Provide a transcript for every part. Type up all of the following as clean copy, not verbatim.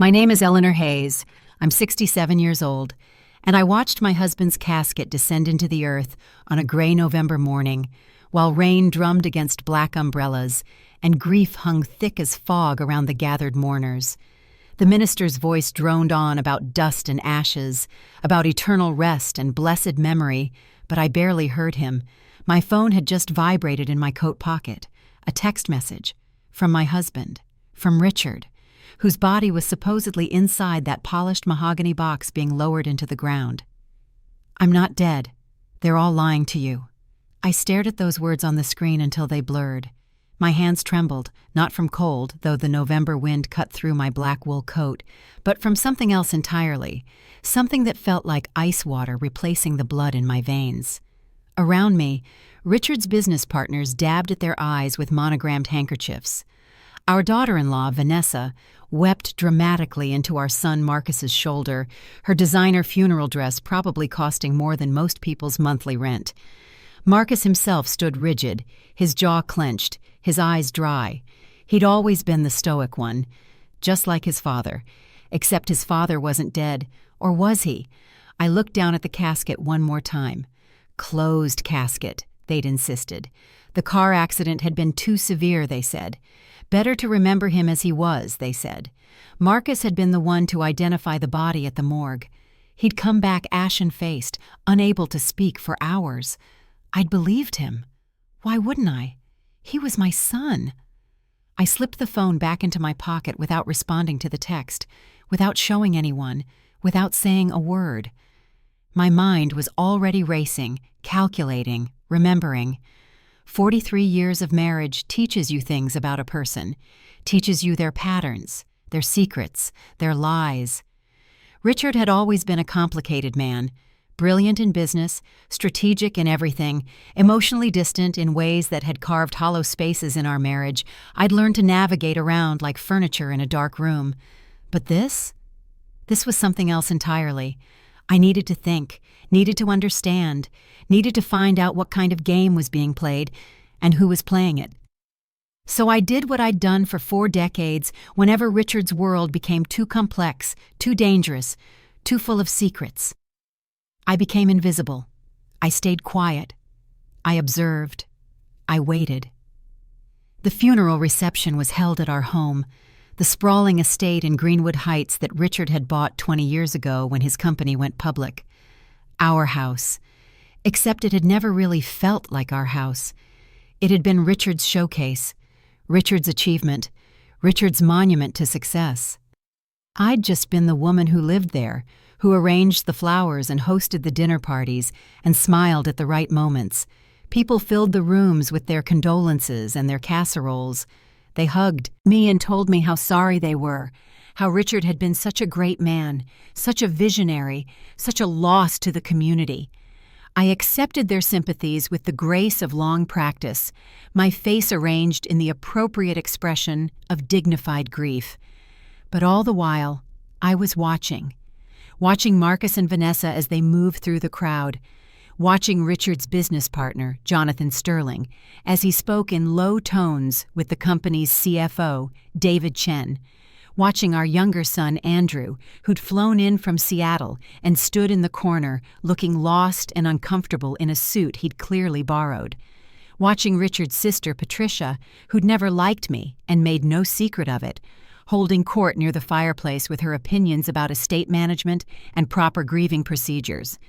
My name is Eleanor Hayes. I'm 67 years old, and I watched my husband's casket descend into the earth on a gray November morning, while rain drummed against black umbrellas and grief hung thick as fog around the gathered mourners. The minister's voice droned on about dust and ashes, about eternal rest and blessed memory, but I barely heard him. My phone had just vibrated in my coat pocket. A text message. From my husband. From Richard, whose body was supposedly inside that polished mahogany box being lowered into the ground. "I'm not dead. They're all lying to you." I stared at those words on the screen until they blurred. My hands trembled, not from cold, though the November wind cut through my black wool coat, but from something else entirely, something that felt like ice water replacing the blood in my veins. Around me, Richard's business partners dabbed at their eyes with monogrammed handkerchiefs. Our daughter-in-law, Vanessa, wept dramatically into our son Marcus's shoulder, her designer funeral dress probably costing more than most people's monthly rent. Marcus himself stood rigid, his jaw clenched, his eyes dry. He'd always been the stoic one, just like his father, except his father wasn't dead, or was he? I looked down at the casket one more time. Closed casket, they'd insisted. The car accident had been too severe, they said. Better to remember him as he was, they said. Marcus had been the one to identify the body at the morgue. He'd come back ashen-faced, unable to speak for hours. I'd believed him. Why wouldn't I? He was my son. I slipped the phone back into my pocket without responding to the text, without showing anyone, without saying a word. My mind was already racing, calculating, remembering. 43 years of marriage teaches you things about a person, teaches you their patterns, their secrets, their lies. Richard had always been a complicated man, brilliant in business, strategic in everything, emotionally distant in ways that had carved hollow spaces in our marriage. I'd learned to navigate around like furniture in a dark room. But this was something else entirely. I needed to think, needed to understand, needed to find out what kind of game was being played and who was playing it. So I did what I'd done for 4 decades whenever Richard's world became too complex, too dangerous, too full of secrets. I became invisible. I stayed quiet. I observed. I waited. The funeral reception was held at our home, the sprawling estate in Greenwood Heights that Richard had bought 20 years ago when his company went public. Our house. Except it had never really felt like our house. It had been Richard's showcase, Richard's achievement, Richard's monument to success. I'd just been the woman who lived there, who arranged the flowers and hosted the dinner parties and smiled at the right moments. People filled the rooms with their condolences and their casseroles. They hugged me and told me how sorry they were, how Richard had been such a great man, such a visionary, such a loss to the community. I accepted their sympathies with the grace of long practice, my face arranged in the appropriate expression of dignified grief. But all the while, I was watching Marcus and Vanessa as they moved through the crowd, watching Richard's business partner, Jonathan Sterling, as he spoke in low tones with the company's CFO, David Chen, watching our younger son, Andrew, who'd flown in from Seattle and stood in the corner, looking lost and uncomfortable in a suit he'd clearly borrowed, watching Richard's sister, Patricia, who'd never liked me and made no secret of it, holding court near the fireplace with her opinions about estate management and proper grieving procedures.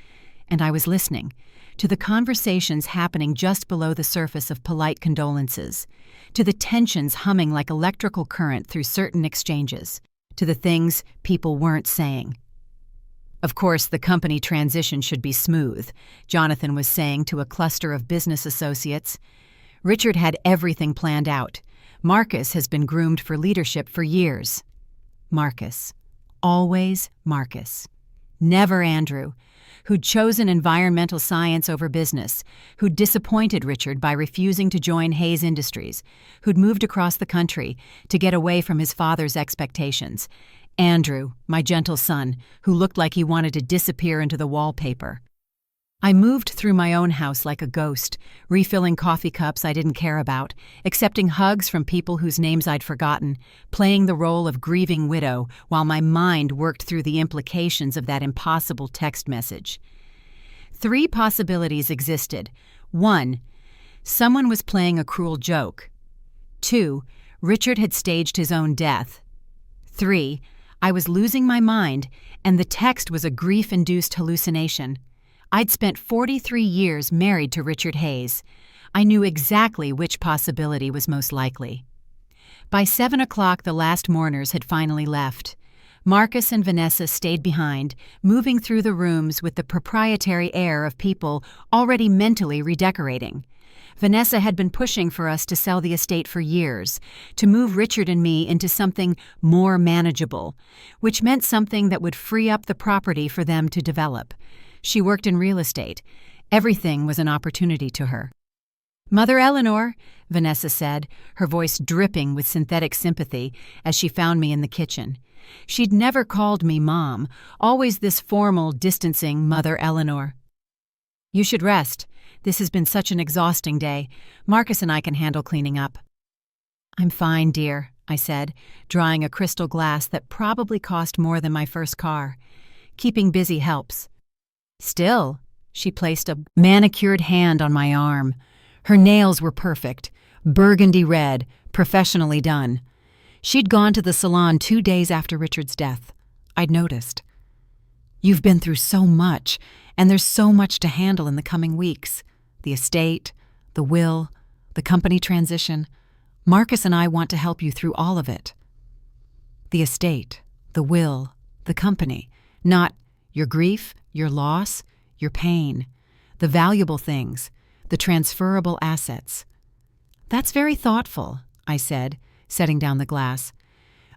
And I was listening to the conversations happening just below the surface of polite condolences, to the tensions humming like electrical current through certain exchanges, to the things people weren't saying. Of course, the company transition should be smooth, Jonathan was saying to a cluster of business associates. Richard had everything planned out. Marcus has been groomed for leadership for years. Marcus. Always Marcus. Never Andrew, who'd chosen environmental science over business, who'd disappointed Richard by refusing to join Hayes Industries, who'd moved across the country to get away from his father's expectations. Andrew, my gentle son, who looked like he wanted to disappear into the wallpaper. I moved through my own house like a ghost, refilling coffee cups I didn't care about, accepting hugs from people whose names I'd forgotten, playing the role of grieving widow while my mind worked through the implications of that impossible text message. 3 possibilities existed. 1. Someone was playing a cruel joke. 2. Richard had staged his own death. 3. I was losing my mind, and the text was a grief-induced hallucination. I'd spent 43 years married to Richard Hayes. I knew exactly which possibility was most likely. By 7 o'clock, the last mourners had finally left. Marcus and Vanessa stayed behind, moving through the rooms with the proprietary air of people already mentally redecorating. Vanessa had been pushing for us to sell the estate for years, to move Richard and me into something more manageable, which meant something that would free up the property for them to develop. She worked in real estate. Everything was an opportunity to her. "Mother Eleanor," Vanessa said, her voice dripping with synthetic sympathy as she found me in the kitchen. She'd never called me Mom, always this formal, distancing Mother Eleanor. "You should rest. This has been such an exhausting day. Marcus and I can handle cleaning up." "I'm fine, dear," I said, drawing a crystal glass that probably cost more than my first car. "Keeping busy helps." "Still," she placed a manicured hand on my arm. Her nails were perfect, burgundy red, professionally done. She'd gone to the salon 2 days after Richard's death. I'd noticed. "You've been through so much, and there's so much to handle in the coming weeks. The estate, the will, the company transition. Marcus and I want to help you through all of it." The estate, the will, the company, not your grief, your loss, your pain, the valuable things, the transferable assets. "That's very thoughtful," I said, setting down the glass.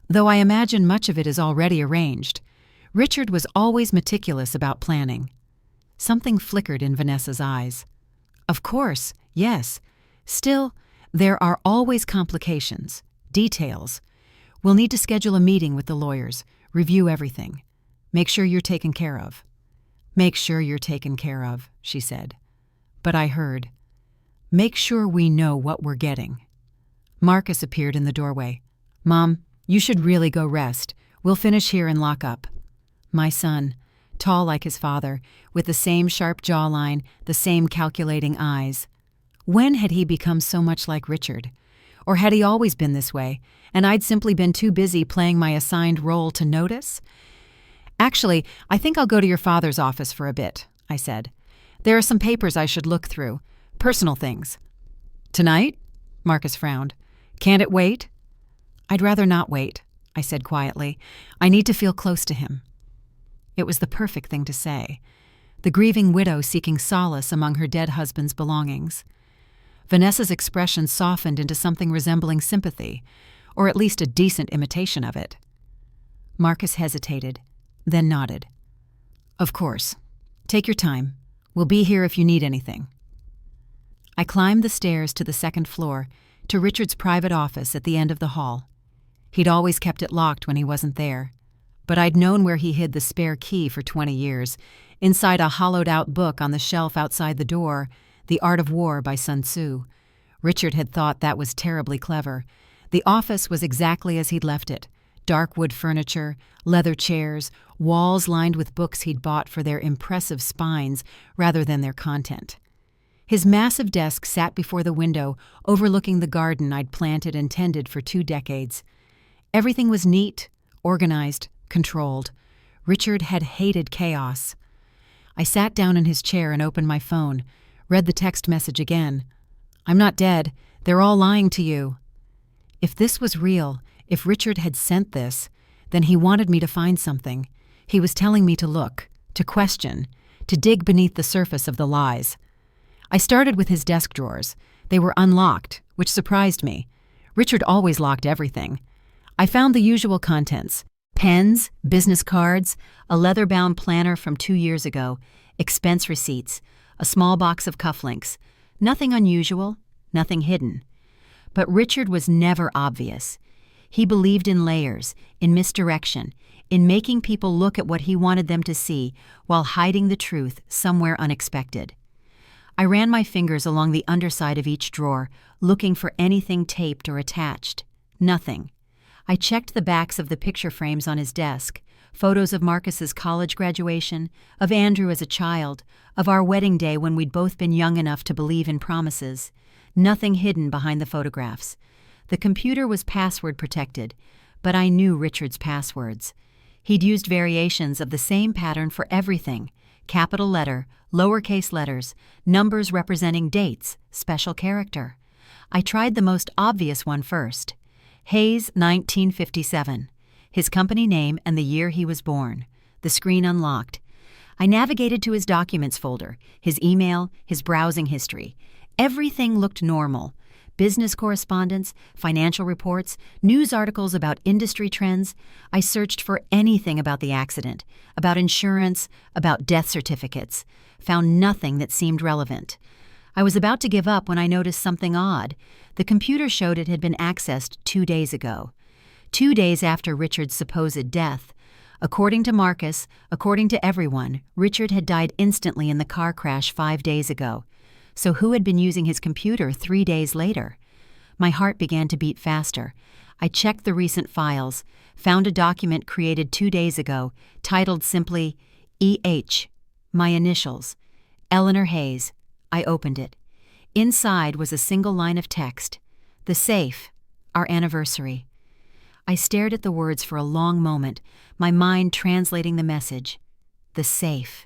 "Though I imagine much of it is already arranged. Richard was always meticulous about planning." Something flickered in Vanessa's eyes. "Of course, yes. Still, there are always complications, details. We'll need to schedule a meeting with the lawyers, review everything. Make sure you're taken care of." "Make sure you're taken care of," she said. But I heard, "Make sure we know what we're getting." Marcus appeared in the doorway. "Mom, you should really go rest. We'll finish here and lock up." My son, tall like his father, with the same sharp jawline, the same calculating eyes. When had he become so much like Richard? Or had he always been this way, and I'd simply been too busy playing my assigned role to notice? "Actually, I think I'll go to your father's office for a bit," I said. "There are some papers I should look through, personal things." "Tonight?" Marcus frowned. "Can't it wait?" "I'd rather not wait," I said quietly. "I need to feel close to him." It was the perfect thing to say. The grieving widow seeking solace among her dead husband's belongings. Vanessa's expression softened into something resembling sympathy, or at least a decent imitation of it. Marcus hesitated, then nodded. "Of course. Take your time. We'll be here if you need anything." I climbed the stairs to the second floor, to Richard's private office at the end of the hall. He'd always kept it locked when he wasn't there, but I'd known where he hid the spare key for 20 years, inside a hollowed-out book on the shelf outside the door, The Art of War by Sun Tzu. Richard had thought that was terribly clever. The office was exactly as he'd left it. Dark wood furniture, leather chairs, walls lined with books he'd bought for their impressive spines rather than their content. His massive desk sat before the window, overlooking the garden I'd planted and tended for 2 decades. Everything was neat, organized, controlled. Richard had hated chaos. I sat down in his chair and opened my phone, read the text message again. "I'm not dead. They're all lying to you." If this was real, if Richard had sent this, then he wanted me to find something. He was telling me to look, to question, to dig beneath the surface of the lies. I started with his desk drawers. They were unlocked, which surprised me. Richard always locked everything. I found the usual contents: pens, business cards, a leather-bound planner from 2 years ago, expense receipts, a small box of cufflinks. Nothing unusual, nothing hidden. But Richard was never obvious. He believed in layers, in misdirection, in making people look at what he wanted them to see while hiding the truth somewhere unexpected. I ran my fingers along the underside of each drawer, looking for anything taped or attached. Nothing. I checked the backs of the picture frames on his desk, photos of Marcus's college graduation, of Andrew as a child, of our wedding day when we'd both been young enough to believe in promises. Nothing hidden behind the photographs. The computer was password protected, but I knew Richard's passwords. He'd used variations of the same pattern for everything: capital letter, lowercase letters, numbers representing dates, special character. I tried the most obvious one first. Hayes, 1957. His company name and the year he was born. The screen unlocked. I navigated to his documents folder, his email, his browsing history. Everything looked normal. Business correspondence, financial reports, news articles about industry trends. I searched for anything about the accident, about insurance, about death certificates. Found nothing that seemed relevant. I was about to give up when I noticed something odd. The computer showed it had been accessed 2 days ago. 2 days after Richard's supposed death. According to Marcus, according to everyone, Richard had died instantly in the car crash 5 days ago. So who had been using his computer 3 days later? My heart began to beat faster. I checked the recent files, found a document created 2 days ago, titled simply E.H., my initials, Eleanor Hayes. I opened it. Inside was a single line of text. The safe, our anniversary. I stared at the words for a long moment, my mind translating the message. The safe.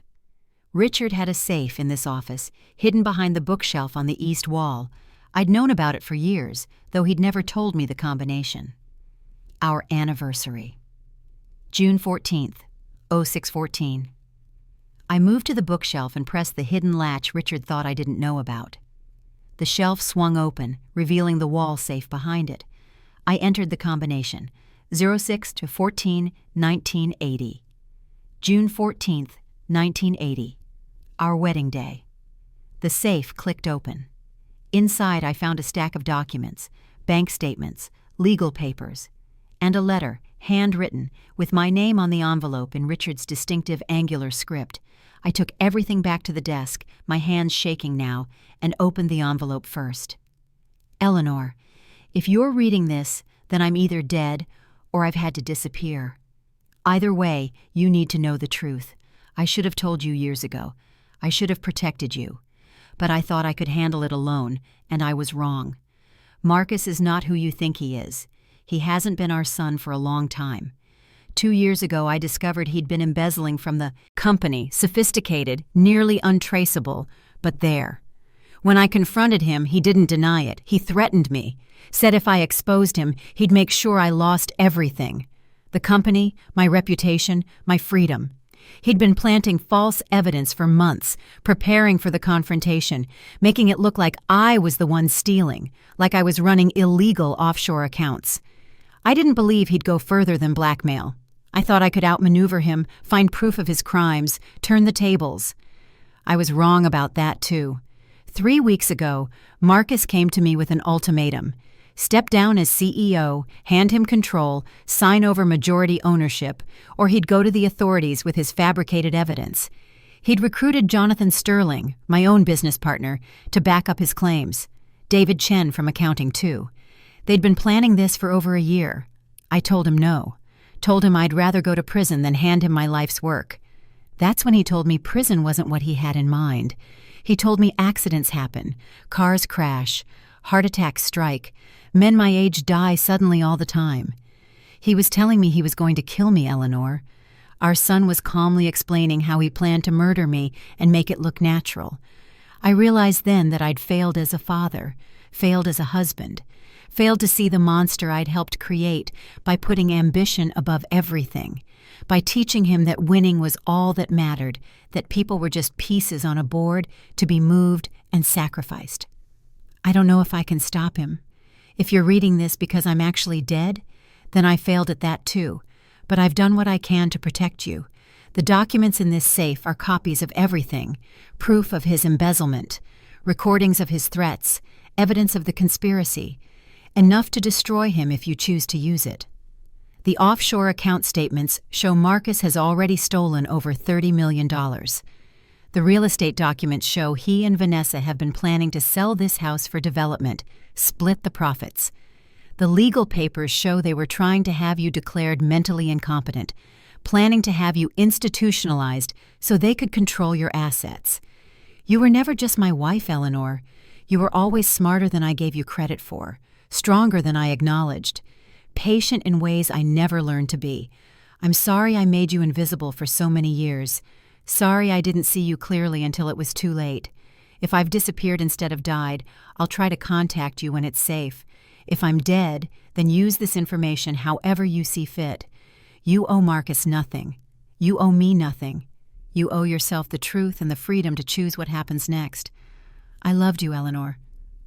Richard had a safe in this office, hidden behind the bookshelf on the east wall. I'd known about it for years, though he'd never told me the combination. Our anniversary. June 14th, 0614. I moved to the bookshelf and pressed the hidden latch Richard thought I didn't know about. The shelf swung open, revealing the wall safe behind it. I entered the combination, 06 to 14, 1980. June 14th, 1980. Our wedding day. The safe clicked open. Inside I found a stack of documents, bank statements, legal papers, and a letter, handwritten, with my name on the envelope in Richard's distinctive angular script. I took everything back to the desk, my hands shaking now, and opened the envelope first. Eleanor, if you're reading this, then I'm either dead or I've had to disappear. Either way, you need to know the truth. I should have told you years ago. I should have protected you. But I thought I could handle it alone, and I was wrong. Marcus is not who you think he is. He hasn't been our son for a long time. 2 years ago, I discovered he'd been embezzling from the company, sophisticated, nearly untraceable, but there. When I confronted him, he didn't deny it. He threatened me, said if I exposed him, he'd make sure I lost everything. The company, my reputation, my freedom. He'd been planting false evidence for months, preparing for the confrontation, making it look like I was the one stealing, like I was running illegal offshore accounts. I didn't believe he'd go further than blackmail. I thought I could outmaneuver him, find proof of his crimes, turn the tables. I was wrong about that, too. 3 weeks ago, Marcus came to me with an ultimatum. Step down as CEO, hand him control, sign over majority ownership, or he'd go to the authorities with his fabricated evidence. He'd recruited Jonathan Sterling, my own business partner, to back up his claims. David Chen from accounting, too. They'd been planning this for over a year. I told him no. Told him I'd rather go to prison than hand him my life's work. That's when he told me prison wasn't what he had in mind. He told me accidents happen, cars crash, heart attacks strike, men my age die suddenly all the time. He was telling me he was going to kill me, Eleanor. Our son was calmly explaining how he planned to murder me and make it look natural. I realized then that I'd failed as a father, failed as a husband, failed to see the monster I'd helped create by putting ambition above everything, by teaching him that winning was all that mattered, that people were just pieces on a board to be moved and sacrificed. I don't know if I can stop him. If you're reading this because I'm actually dead, then I failed at that too, but I've done what I can to protect you. The documents in this safe are copies of everything, proof of his embezzlement, recordings of his threats, evidence of the conspiracy, enough to destroy him if you choose to use it. The offshore account statements show Marcus has already stolen over $30 million. The real estate documents show he and Vanessa have been planning to sell this house for development, split the profits. The legal papers show they were trying to have you declared mentally incompetent, planning to have you institutionalized so they could control your assets. You were never just my wife, Eleanor. You were always smarter than I gave you credit for, stronger than I acknowledged, patient in ways I never learned to be. I'm sorry I made you invisible for so many years. Sorry I didn't see you clearly until it was too late. If I've disappeared instead of died, I'll try to contact you when it's safe. If I'm dead, then use this information however you see fit. You owe Marcus nothing. You owe me nothing. You owe yourself the truth and the freedom to choose what happens next. I loved you, Eleanor.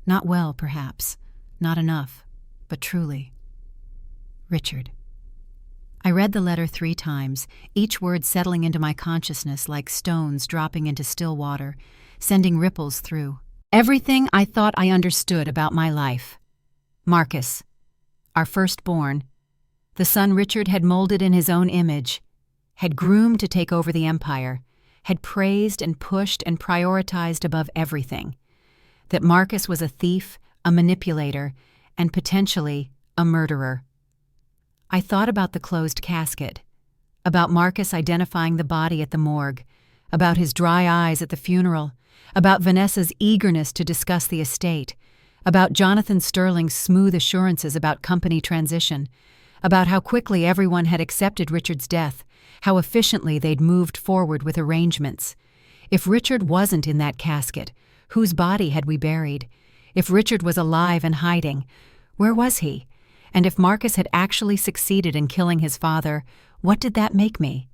Not well, perhaps. Not enough. But truly. Richard. I read the letter 3 times, each word settling into my consciousness like stones dropping into still water, sending ripples through. Everything I thought I understood about my life. Marcus, our firstborn, the son Richard had molded in his own image, had groomed to take over the empire, had praised and pushed and prioritized above everything. That Marcus was a thief, a manipulator, and potentially a murderer. I thought about the closed casket, about Marcus identifying the body at the morgue, about his dry eyes at the funeral, about Vanessa's eagerness to discuss the estate, about Jonathan Sterling's smooth assurances about company transition, about how quickly everyone had accepted Richard's death, how efficiently they'd moved forward with arrangements. If Richard wasn't in that casket, whose body had we buried? If Richard was alive and hiding, where was he? And if Marcus had actually succeeded in killing his father, what did that make me?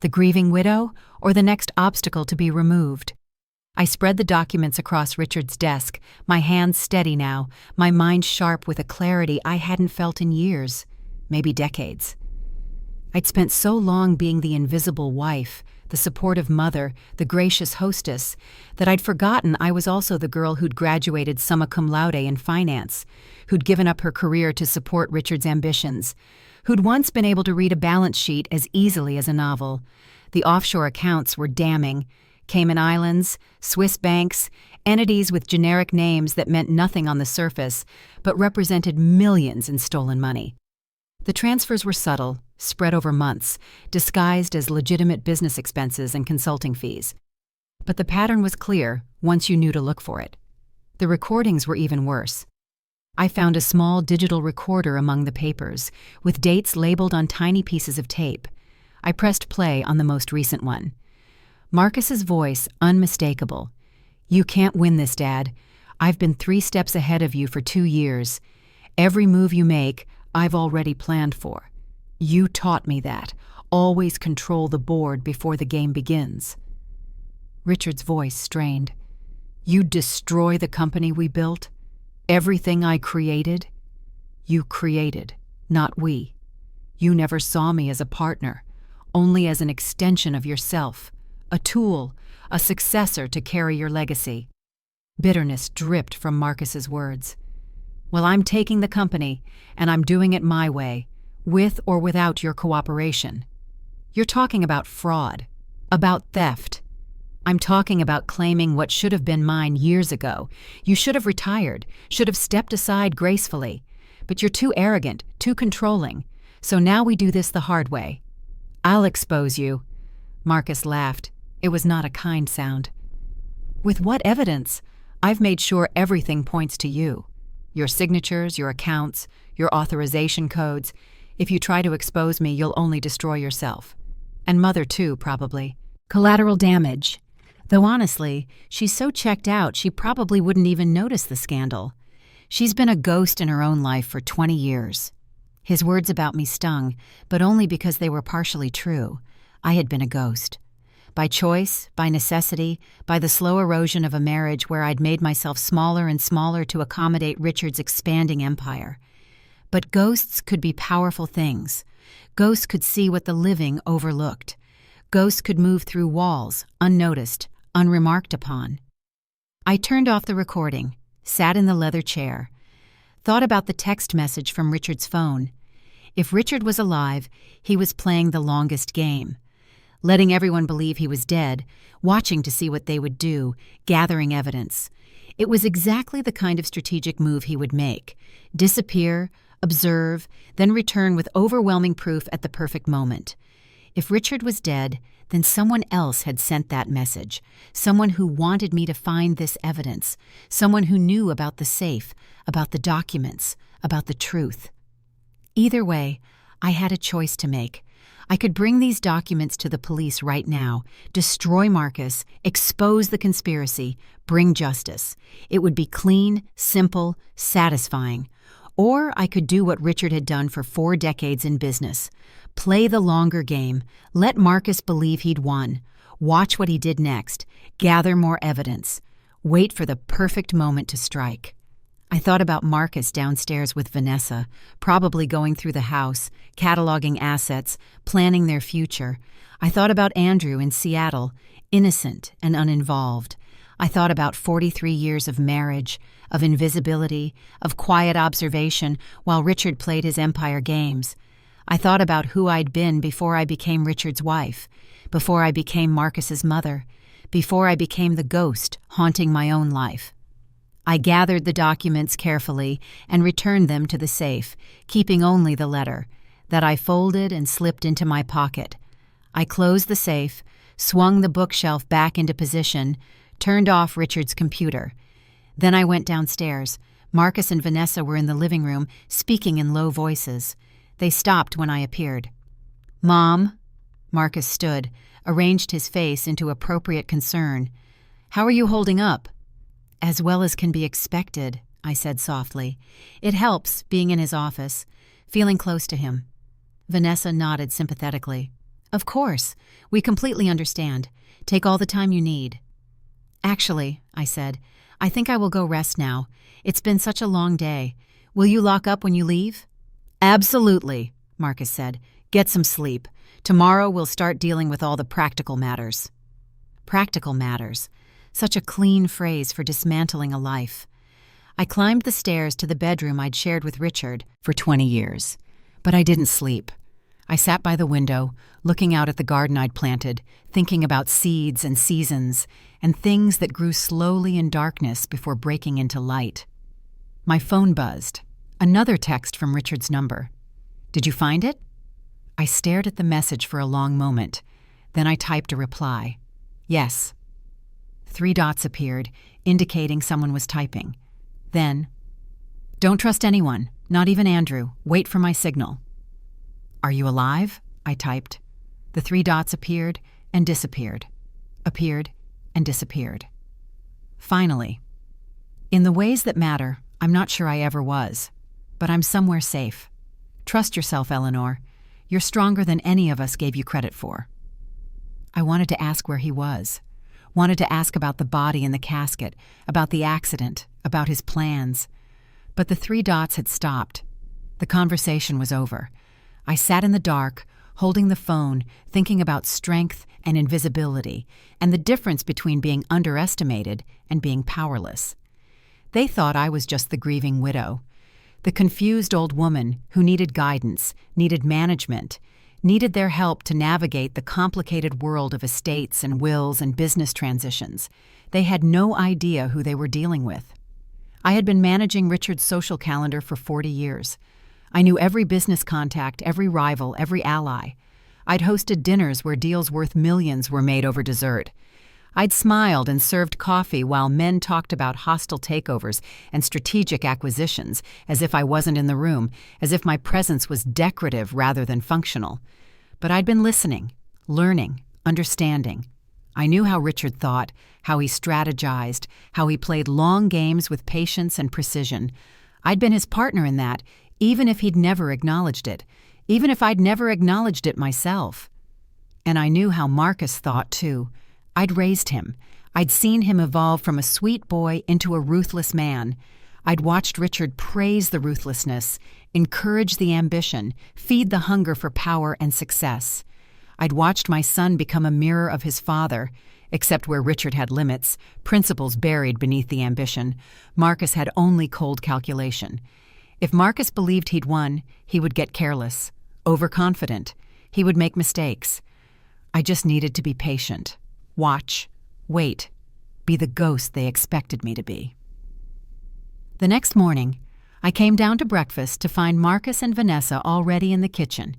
The grieving widow, or the next obstacle to be removed? I spread the documents across Richard's desk, my hands steady now, my mind sharp with a clarity I hadn't felt in years, maybe decades. I'd spent so long being the invisible wife, the supportive mother, the gracious hostess, that I'd forgotten I was also the girl who'd graduated summa cum laude in finance, who'd given up her career to support Richard's ambitions, who'd once been able to read a balance sheet as easily as a novel. The offshore accounts were damning. Cayman Islands, Swiss banks, entities with generic names that meant nothing on the surface, but represented millions in stolen money. The transfers were subtle, spread over months, disguised as legitimate business expenses and consulting fees. But the pattern was clear once you knew to look for it. The recordings were even worse. I found a small digital recorder among the papers, with dates labeled on tiny pieces of tape. I pressed play on the most recent one. Marcus's voice, unmistakable. "You can't win this, Dad. I've been 3 steps ahead of you for 2 years. Every move you make, I've already planned for. You taught me that. Always control the board before the game begins." Richard's voice strained. "You'd destroy the company we built? Everything I created? You created, not we. You never saw me as a partner, only as an extension of yourself, a tool, a successor to carry your legacy." Bitterness dripped from Marcus's words. "Well, I'm taking the company, and I'm doing it my way, with or without your cooperation. You're talking about fraud, about theft. I'm talking about claiming what should have been mine years ago. You should have retired, should have stepped aside gracefully. But you're too arrogant, too controlling. So now we do this the hard way. I'll expose you." Marcus laughed. It was not a kind sound. "With what evidence? I've made sure everything points to you. Your signatures, your accounts, your authorization codes. If you try to expose me, you'll only destroy yourself. And Mother too, probably. Collateral damage. Though honestly, she's so checked out she probably wouldn't even notice the scandal. She's been a ghost in her own life for 20 years. His words about me stung, but only because they were partially true. I had been a ghost. By choice, by necessity, by the slow erosion of a marriage where I'd made myself smaller and smaller to accommodate Richard's expanding empire. But ghosts could be powerful things. Ghosts could see what the living overlooked. Ghosts could move through walls, unnoticed, unremarked upon. I turned off the recording, sat in the leather chair, thought about the text message from Richard's phone. If Richard was alive, he was playing the longest game, letting everyone believe he was dead, watching to see what they would do, gathering evidence. It was exactly the kind of strategic move he would make: disappear, observe, then return with overwhelming proof at the perfect moment. If Richard was dead, then someone else had sent that message, someone who wanted me to find this evidence, someone who knew about the safe, about the documents, about the truth. Either way, I had a choice to make. I could bring these documents to the police right now, destroy Marcus, expose the conspiracy, bring justice. It would be clean, simple, satisfying. Or I could do what Richard had done for 4 decades in business. Play the longer game, let Marcus believe he'd won, watch what he did next, gather more evidence, wait for the perfect moment to strike. I thought about Marcus downstairs with Vanessa, probably going through the house, cataloging assets, planning their future. I thought about Andrew in Seattle, innocent and uninvolved. I thought about 43 years of marriage, of invisibility, of quiet observation while Richard played his empire games. I thought about who I'd been before I became Richard's wife, before I became Marcus's mother, before I became the ghost haunting my own life. I gathered the documents carefully and returned them to the safe, keeping only the letter, that I folded and slipped into my pocket. I closed the safe, swung the bookshelf back into position, turned off Richard's computer. Then I went downstairs. Marcus and Vanessa were in the living room, speaking in low voices. They stopped when I appeared. "Mom?" Marcus stood, arranged his face into appropriate concern. "How are you holding up?" "As well as can be expected," I said softly. It helps, being in his office, feeling close to him. Vanessa nodded sympathetically. "Of course. We completely understand. Take all the time you need." "Actually," I said, "I think I will go rest now. It's been such a long day. Will you lock up when you leave?" "Absolutely," Marcus said. "Get some sleep. Tomorrow we'll start dealing with all the practical matters." Practical matters. Such a clean phrase for dismantling a life. I climbed the stairs to the bedroom I'd shared with Richard for 20 years. But I didn't sleep. I sat by the window, looking out at the garden I'd planted, thinking about seeds and seasons, and things that grew slowly in darkness before breaking into light. My phone buzzed. Another text from Richard's number. "Did you find it?" I stared at the message for a long moment. Then I typed a reply. "Yes." 3 dots appeared, indicating someone was typing. Then, "Don't trust anyone, not even Andrew. Wait for my signal." "Are you alive?" I typed. The 3 dots appeared and disappeared. Appeared and disappeared. Finally, "In the ways that matter, I'm not sure I ever was. But I'm somewhere safe. Trust yourself, Eleanor. You're stronger than any of us gave you credit for." I wanted to ask where he was. Wanted to ask about the body in the casket, about the accident, about his plans. But the 3 dots had stopped. The conversation was over. I sat in the dark, holding the phone, thinking about strength and invisibility, and the difference between being underestimated and being powerless. They thought I was just the grieving widow, the confused old woman who needed guidance, needed management, needed their help to navigate the complicated world of estates and wills and business transitions. They had no idea who they were dealing with. I had been managing Richard's social calendar for 40 years. I knew every business contact, every rival, every ally. I'd hosted dinners where deals worth millions were made over dessert. I'd smiled and served coffee while men talked about hostile takeovers and strategic acquisitions, as if I wasn't in the room, as if my presence was decorative rather than functional. But I'd been listening, learning, understanding. I knew how Richard thought, how he strategized, how he played long games with patience and precision. I'd been his partner in that, even if he'd never acknowledged it, even if I'd never acknowledged it myself. And I knew how Marcus thought, too. I'd raised him. I'd seen him evolve from a sweet boy into a ruthless man. I'd watched Richard praise the ruthlessness, encourage the ambition, feed the hunger for power and success. I'd watched my son become a mirror of his father, except where Richard had limits, principles buried beneath the ambition. Marcus had only cold calculation. If Marcus believed he'd won, he would get careless, overconfident. He would make mistakes. I just needed to be patient. Watch. Wait. Be the ghost they expected me to be. The next morning, I came down to breakfast to find Marcus and Vanessa already in the kitchen,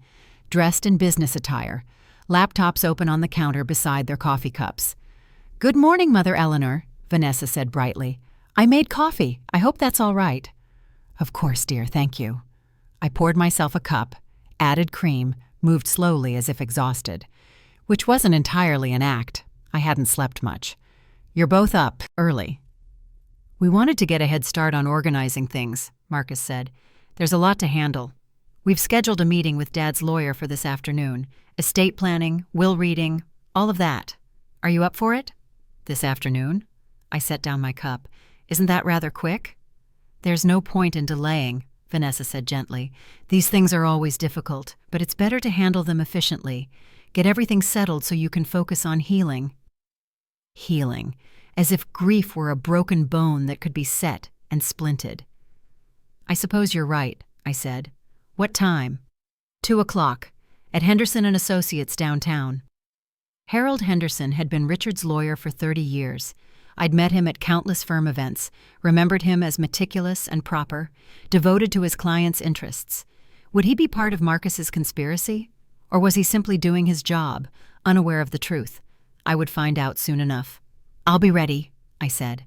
dressed in business attire, laptops open on the counter beside their coffee cups. "Good morning, Mother Eleanor," Vanessa said brightly. "I made coffee. I hope that's all right." "Of course, dear, thank you." I poured myself a cup, added cream, moved slowly as if exhausted, which wasn't entirely an act. I hadn't slept much. "You're both up early." "We wanted to get a head start on organizing things," Marcus said. "There's a lot to handle. We've scheduled a meeting with Dad's lawyer for this afternoon. Estate planning, will reading, all of that. Are you up for it?" "This afternoon?" I set down my cup. "Isn't that rather quick?" "There's no point in delaying," Vanessa said gently. "These things are always difficult, but it's better to handle them efficiently. Get everything settled so you can focus on healing." Healing, as if grief were a broken bone that could be set and splinted. "I suppose you're right," I said. "What time?" 2:00, at Henderson & Associates downtown. Harold Henderson had been Richard's lawyer for 30 years. I'd met him at countless firm events, remembered him as meticulous and proper, devoted to his clients' interests. Would he be part of Marcus's conspiracy? Or was he simply doing his job, unaware of the truth? I would find out soon enough. "I'll be ready," I said.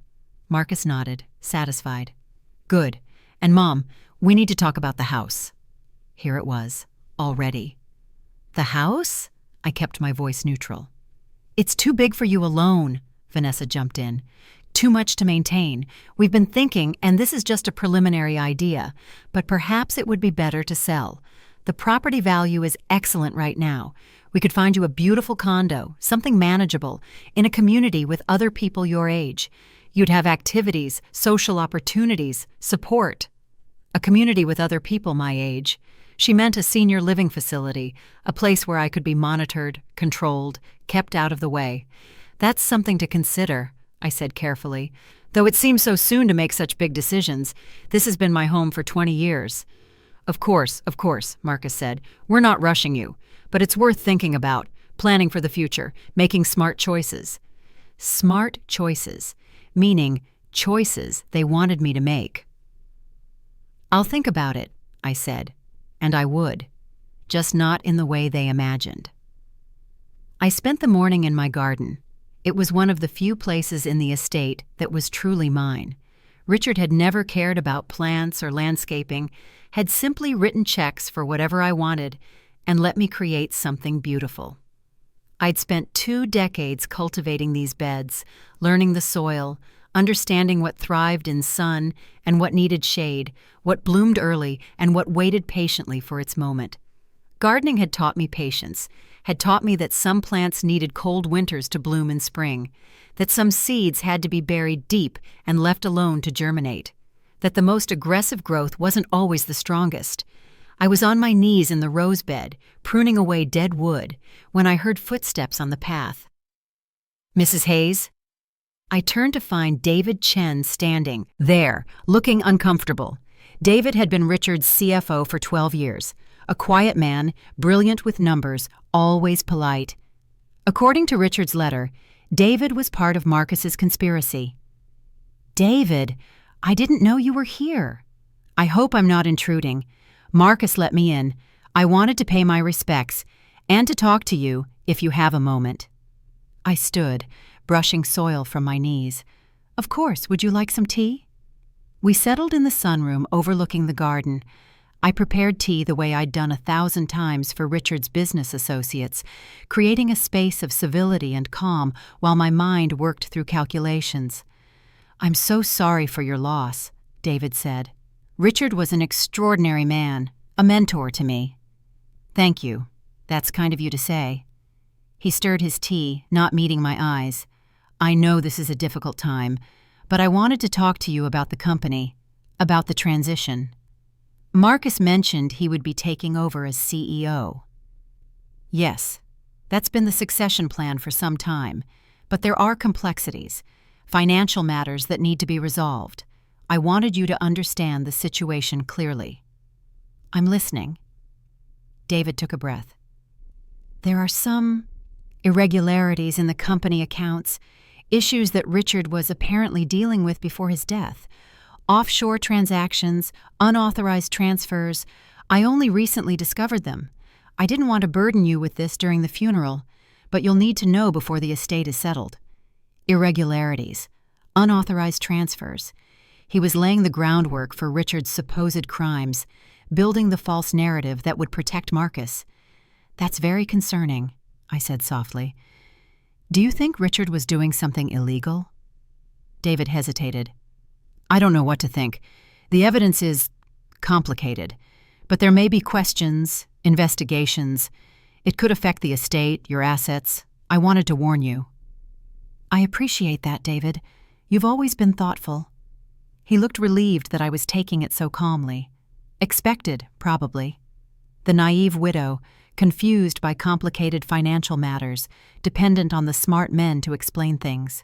Marcus nodded, satisfied. "Good. And Mom, we need to talk about the house." Here it was, already. "The house?" I kept my voice neutral. "It's too big for you alone," Vanessa jumped in. "Too much to maintain. We've been thinking, and this is just a preliminary idea, but perhaps it would be better to sell. The property value is excellent right now. We could find you a beautiful condo, something manageable, in a community with other people your age. You'd have activities, social opportunities, support." A community with other people my age. She meant a senior living facility, a place where I could be monitored, controlled, kept out of the way. "That's something to consider," I said carefully. "Though it seems so soon to make such big decisions. This has been my home for 20 years. Of course, Marcus said. "We're not rushing you. But it's worth thinking about, planning for the future, making smart choices." Smart choices, meaning choices they wanted me to make. "I'll think about it," I said, and I would, just not in the way they imagined. I spent the morning in my garden. It was one of the few places in the estate that was truly mine. Richard had never cared about plants or landscaping, had simply written checks for whatever I wanted, and let me create something beautiful. I'd spent 2 decades cultivating these beds, learning the soil, understanding what thrived in sun and what needed shade, what bloomed early and what waited patiently for its moment. Gardening had taught me patience, had taught me that some plants needed cold winters to bloom in spring, that some seeds had to be buried deep and left alone to germinate, that the most aggressive growth wasn't always the strongest. I was on my knees in the rose bed, pruning away dead wood, when I heard footsteps on the path. "Mrs. Hayes?" I turned to find David Chen standing there, looking uncomfortable. David had been Richard's CFO for 12 years, a quiet man, brilliant with numbers, always polite. According to Richard's letter, David was part of Marcus's conspiracy. "David, I didn't know you were here." "I hope I'm not intruding. Marcus let me in. I wanted to pay my respects, and to talk to you, if you have a moment." I stood, brushing soil from my knees. "Of course, would you like some tea?" We settled in the sunroom overlooking the garden. I prepared tea the way I'd done 1,000 times for Richard's business associates, creating a space of civility and calm while my mind worked through calculations. "I'm so sorry for your loss," David said. "Richard was an extraordinary man, a mentor to me." "Thank you. That's kind of you to say." He stirred his tea, not meeting my eyes. "I know this is a difficult time, but I wanted to talk to you about the company, about the transition." Marcus mentioned he would be taking over as CEO. "Yes, that's been the succession plan for some time, but there are complexities, financial matters that need to be resolved. I wanted you to understand the situation clearly. I'm listening. David took a breath. There are some irregularities in the company accounts, issues that Richard was apparently dealing with before his death. Offshore transactions, unauthorized transfers. I only recently discovered them. I didn't want to burden you with this during the funeral, but you'll need to know before the estate is settled. Irregularities, unauthorized transfers. He was laying the groundwork for Richard's supposed crimes, building the false narrative that would protect Marcus. That's very concerning, I said softly. Do you think Richard was doing something illegal? David hesitated. I don't know what to think. The evidence is complicated, but there may be questions, investigations. It could affect the estate, your assets. I wanted to warn you. I appreciate that, David. You've always been thoughtful. He looked relieved that I was taking it so calmly. Expected, probably. The naive widow, confused by complicated financial matters, dependent on the smart men to explain things.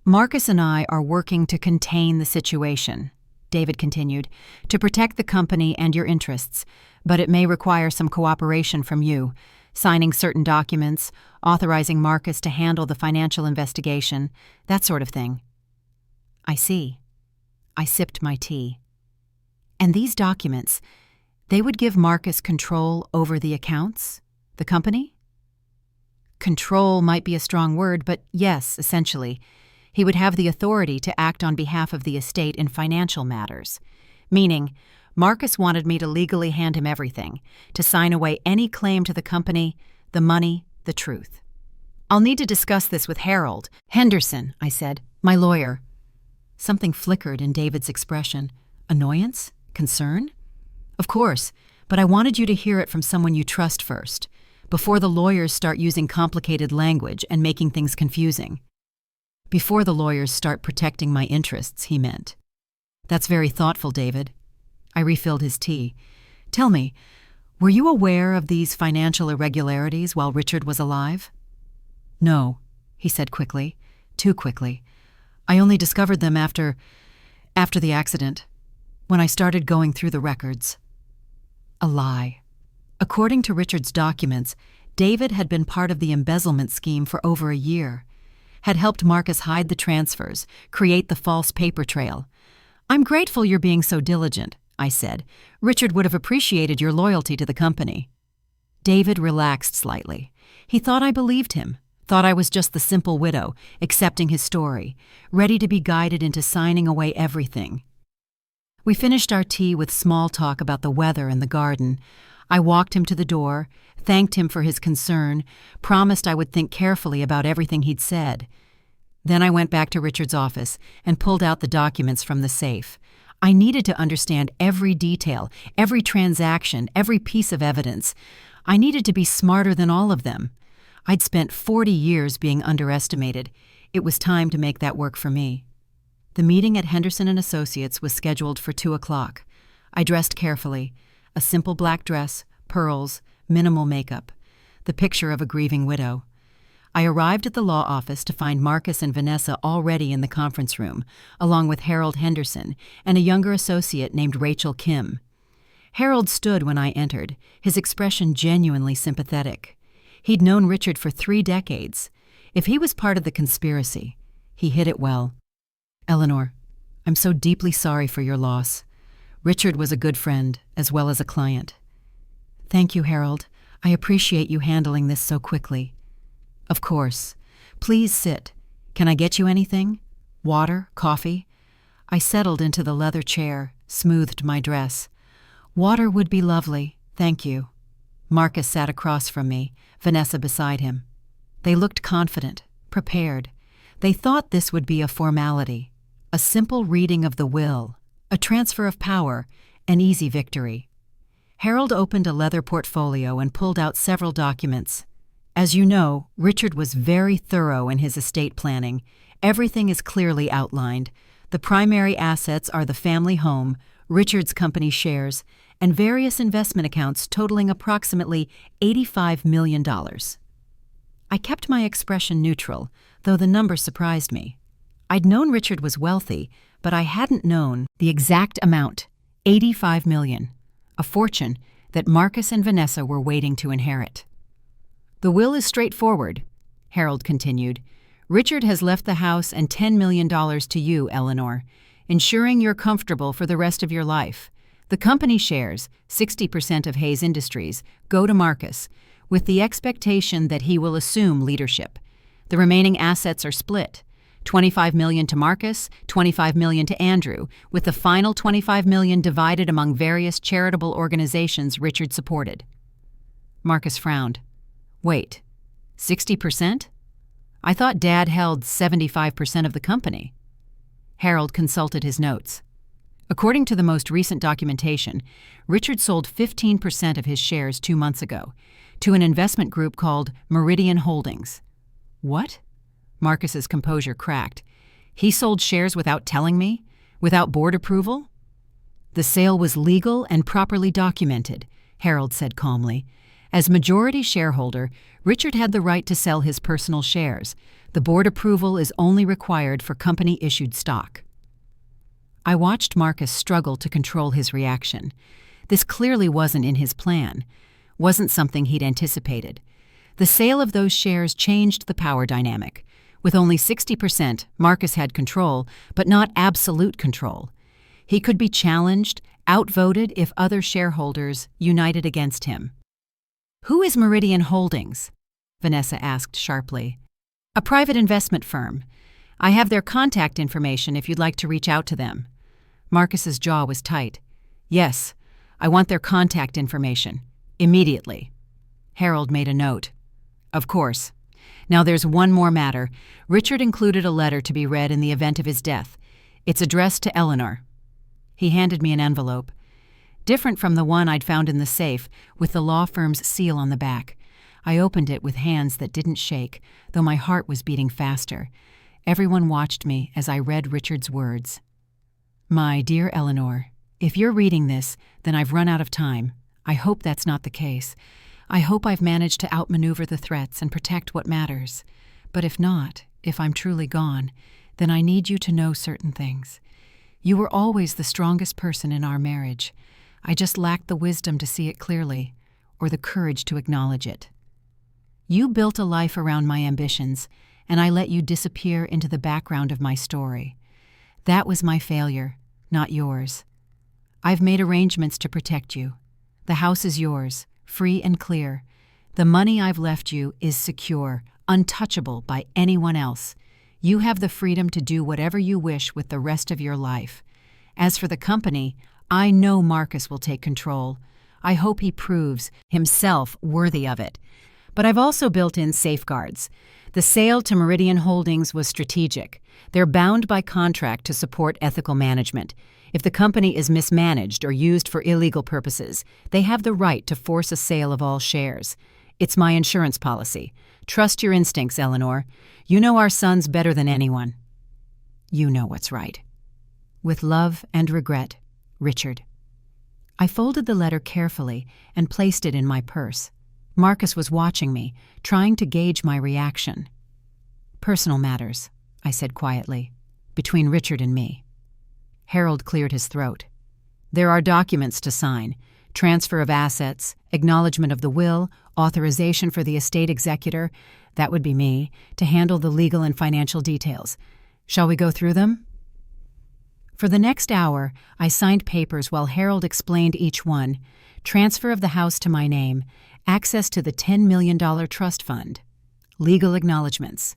Marcus and I are working to contain the situation, David continued, to protect the company and your interests, but it may require some cooperation from you, signing certain documents, authorizing Marcus to handle the financial investigation, that sort of thing. I see. I sipped my tea. And these documents, they would give Marcus control over the accounts, the company? Control might be a strong word, but yes, essentially. He would have the authority to act on behalf of the estate in financial matters. Meaning, Marcus wanted me to legally hand him everything, to sign away any claim to the company, the money, the truth. I'll need to discuss this with Harold. Henderson, I said, my lawyer. Something flickered in David's expression. Annoyance? Concern? Of course, but I wanted you to hear it from someone you trust first, before the lawyers start using complicated language and making things confusing. Before the lawyers start protecting my interests, he meant. That's very thoughtful, David. I refilled his tea. Tell me, were you aware of these financial irregularities while Richard was alive? No, he said quickly, too quickly. I only discovered them after the accident, when I started going through the records. A lie. According to Richard's documents, David had been part of the embezzlement scheme for over a year, had helped Marcus hide the transfers, create the false paper trail. I'm grateful you're being so diligent, I said. Richard would have appreciated your loyalty to the company. David relaxed slightly. He thought I believed him, thought I was just the simple widow, accepting his story, ready to be guided into signing away everything. We finished our tea with small talk about the weather and the garden. I walked him to the door, thanked him for his concern, promised I would think carefully about everything he'd said. Then I went back to Richard's office and pulled out the documents from the safe. I needed to understand every detail, every transaction, every piece of evidence. I needed to be smarter than all of them. I'd spent 40 years being underestimated. It was time to make that work for me. The meeting at Henderson & Associates was scheduled for 2 o'clock. I dressed carefully. A simple black dress, pearls, minimal makeup. The picture of a grieving widow. I arrived at the law office to find Marcus and Vanessa already in the conference room, along with Harold Henderson and a younger associate named Rachel Kim. Harold stood when I entered, his expression genuinely sympathetic. He'd known Richard for 3 decades. If he was part of the conspiracy, he hid it well. Eleanor, I'm so deeply sorry for your loss. Richard was a good friend, as well as a client. Thank you, Harold. I appreciate you handling this so quickly. Of course. Please sit. Can I get you anything? Water? Coffee? I settled into the leather chair, smoothed my dress. Water would be lovely, thank you. Marcus sat across from me, Vanessa beside him. They looked confident, prepared. They thought this would be a formality, a simple reading of the will, a transfer of power, an easy victory. Harold opened a leather portfolio and pulled out several documents. As you know, Richard was very thorough in his estate planning. Everything is clearly outlined. The primary assets are the family home, Richard's company shares, and various investment accounts totaling approximately $85 million. I kept my expression neutral, though the number surprised me. I'd known Richard was wealthy, but I hadn't known the exact amount, $85 million, a fortune that Marcus and Vanessa were waiting to inherit. "The will is straightforward," Harold continued. "Richard has left the house and $10 million to you, Eleanor, ensuring you're comfortable for the rest of your life. The company shares, 60% of Hayes Industries, go to Marcus, with the expectation that he will assume leadership. The remaining assets are split, $25 million to Marcus, $25 million to Andrew, with the final $25 million divided among various charitable organizations Richard supported." Marcus frowned. "Wait, 60%? I thought Dad held 75% of the company." Harold consulted his notes. According to the most recent documentation, Richard sold 15% of his shares 2 months ago to an investment group called Meridian Holdings. "What?" Marcus's composure cracked. "He sold shares without telling me? Without board approval?" "The sale was legal and properly documented," Harold said calmly. "As majority shareholder, Richard had the right to sell his personal shares. The board approval is only required for company-issued stock." I watched Marcus struggle to control his reaction. This clearly wasn't in his plan, wasn't something he'd anticipated. The sale of those shares changed the power dynamic. With only 60%, Marcus had control, but not absolute control. He could be challenged, outvoted if other shareholders united against him. "Who is Meridian Holdings?" Vanessa asked sharply. "A private investment firm. I have their contact information if you'd like to reach out to them." Marcus's jaw was tight. "Yes, I want their contact information. Immediately." Harold made a note. "Of course. Now there's one more matter. Richard included a letter to be read in the event of his death. It's addressed to Eleanor." He handed me an envelope. Different from the one I'd found in the safe, with the law firm's seal on the back. I opened it with hands that didn't shake, though my heart was beating faster. Everyone watched me as I read Richard's words. "My dear Eleanor, if you're reading this, then I've run out of time. I hope that's not the case. I hope I've managed to outmaneuver the threats and protect what matters. But if not, if I'm truly gone, then I need you to know certain things. You were always the strongest person in our marriage. I just lacked the wisdom to see it clearly, or the courage to acknowledge it. You built a life around my ambitions, and I let you disappear into the background of my story. That was my failure, not yours. I've made arrangements to protect you. The house is yours, free and clear. The money I've left you is secure, untouchable by anyone else. You have the freedom to do whatever you wish with the rest of your life. As for the company, I know Marcus will take control. I hope he proves himself worthy of it. But I've also built in safeguards. The sale to Meridian Holdings was strategic. They're bound by contract to support ethical management. If the company is mismanaged or used for illegal purposes, they have the right to force a sale of all shares. It's my insurance policy. Trust your instincts, Eleanor. You know our sons better than anyone. You know what's right. With love and regret, Richard. I folded the letter carefully and placed it in my purse. Marcus was watching me, trying to gauge my reaction. "Personal matters," I said quietly, "between Richard and me." Harold cleared his throat. "There are documents to sign: transfer of assets, acknowledgement of the will, authorization for the estate executor, that would be me, to handle the legal and financial details. Shall we go through them?" For the next hour, I signed papers while Harold explained each one: transfer of the house to my name, access to the $10 million trust fund, legal acknowledgments.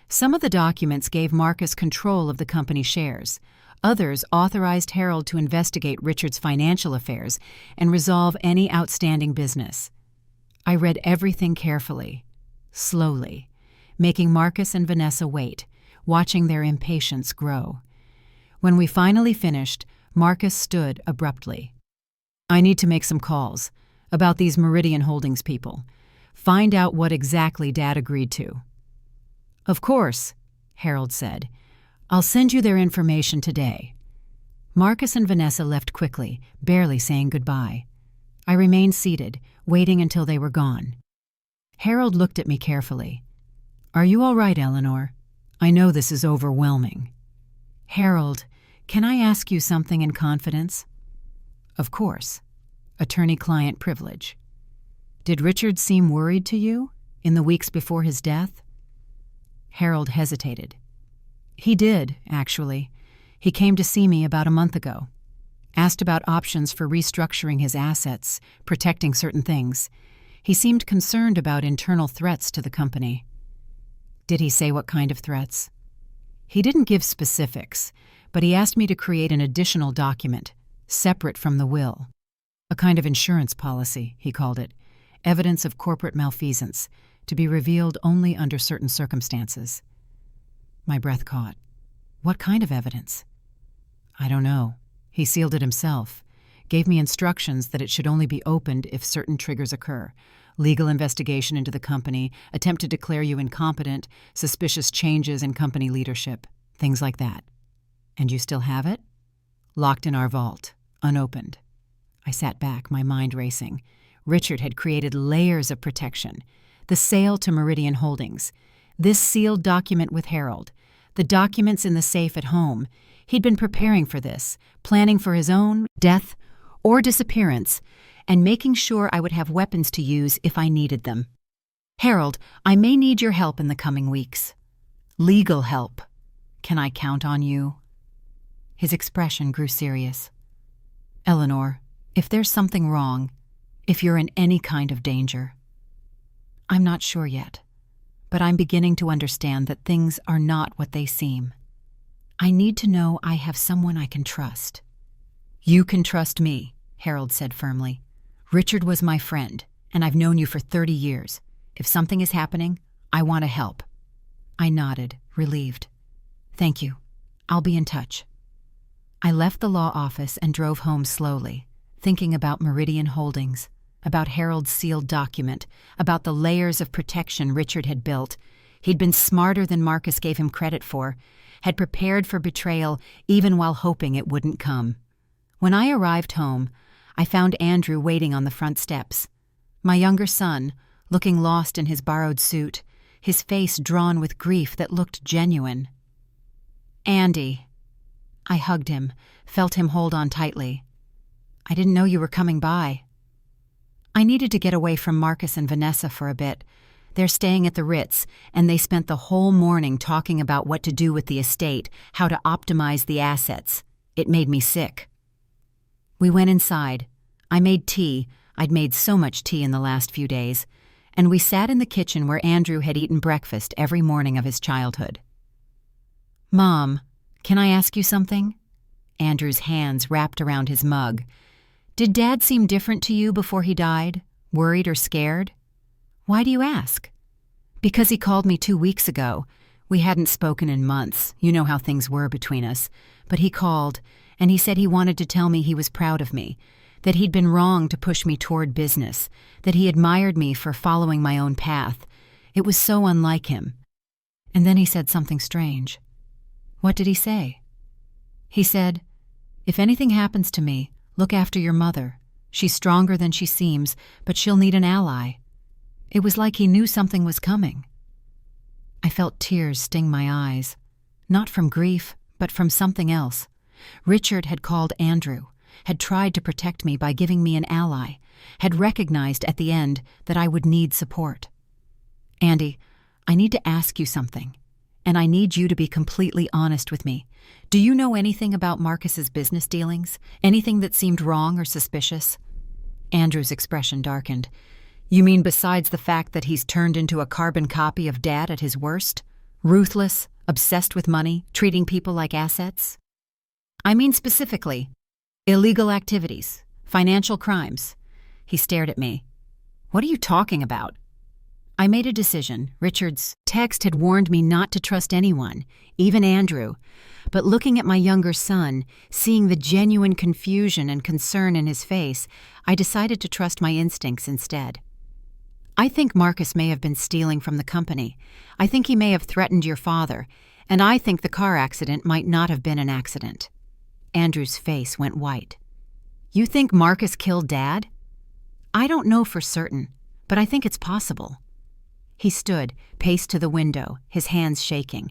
Some of the documents gave Marcus control of the company shares. Others authorized Harold to investigate Richard's financial affairs and resolve any outstanding business. I read everything carefully, slowly, making Marcus and Vanessa wait, watching their impatience grow. When we finally finished, Marcus stood abruptly. "I need to make some calls about these Meridian Holdings people. Find out what exactly Dad agreed to." "Of course," Harold said. "I'll send you their information today." Marcus and Vanessa left quickly, barely saying goodbye. I remained seated, waiting until they were gone. Harold looked at me carefully. "Are you all right, Eleanor? I know this is overwhelming." "Harold, Can I ask you something in confidence? Of course. Attorney-client privilege. Did Richard seem worried to you in the weeks before his death? Harold hesitated. He did, actually. He came to see me about a month ago. Asked about options for restructuring his assets, protecting certain things. He seemed concerned about internal threats to the company. Did he say what kind of threats? He didn't give specifics, but he asked me to create an additional document, separate from the will. A kind of insurance policy, he called it, evidence of corporate malfeasance, to be revealed only under certain circumstances. My breath caught. What kind of evidence? I don't know. He sealed it himself, gave me instructions that it should only be opened if certain triggers occur. Legal investigation into the company, attempt to declare you incompetent, suspicious changes in company leadership, things like that. And you still have it? Locked in our vault, unopened. I sat back, my mind racing. Richard had created layers of protection. The sale to Meridian Holdings, this sealed document with Harold, the documents in the safe at home. He'd been preparing for this, planning for his own death or disappearance, and making sure I would have weapons to use if I needed them. Harold, I may need your help in the coming weeks. Legal help. Can I count on you? His expression grew serious. Eleanor, if there's something wrong, if you're in any kind of danger. I'm not sure yet, but I'm beginning to understand that things are not what they seem. I need to know I have someone I can trust. You can trust me, Harold said firmly. Richard was my friend, and I've known you for 30 years. If something is happening, I want to help. I nodded, relieved. Thank you. I'll be in touch. I left the law office and drove home slowly, thinking about Meridian Holdings, about Harold's sealed document, about the layers of protection Richard had built. He'd been smarter than Marcus gave him credit for, had prepared for betrayal even while hoping it wouldn't come. When I arrived home, I found Andrew waiting on the front steps. My younger son, looking lost in his borrowed suit, his face drawn with grief that looked genuine. Andy. I hugged him, felt him hold on tightly. I didn't know you were coming by. I needed to get away from Marcus and Vanessa for a bit. They're staying at the Ritz, and they spent the whole morning talking about what to do with the estate, how to optimize the assets. It made me sick. We went inside. I made tea. I'd made so much tea in the last few days. And we sat in the kitchen where Andrew had eaten breakfast every morning of his childhood. Mom, can I ask you something? Andrew's hands wrapped around his mug. Did Dad seem different to you before he died? Worried or scared? Why do you ask? Because he called me 2 weeks ago. We hadn't spoken in months. You know how things were between us. But he called, and he said he wanted to tell me he was proud of me, that he'd been wrong to push me toward business, that he admired me for following my own path. It was so unlike him. And then he said something strange. What did he say? He said, if anything happens to me, look after your mother. She's stronger than she seems, but she'll need an ally. It was like he knew something was coming. I felt tears sting my eyes, not from grief, but from something else. Richard had called Andrew, had tried to protect me by giving me an ally, had recognized at the end that I would need support. Andy, I need to ask you something, and I need you to be completely honest with me. Do you know anything about Marcus's business dealings? Anything that seemed wrong or suspicious? Andrew's expression darkened. You mean besides the fact that he's turned into a carbon copy of Dad at his worst? Ruthless, obsessed with money, treating people like assets? I mean specifically, illegal activities, financial crimes. He stared at me. What are you talking about? I made a decision. Richard's text had warned me not to trust anyone, even Andrew. But looking at my younger son, seeing the genuine confusion and concern in his face, I decided to trust my instincts instead. I think Marcus may have been stealing from the company. I think he may have threatened your father, and I think the car accident might not have been an accident. Andrew's face went white. You think Marcus killed Dad? I don't know for certain, but I think it's possible. He stood, paced to the window, his hands shaking.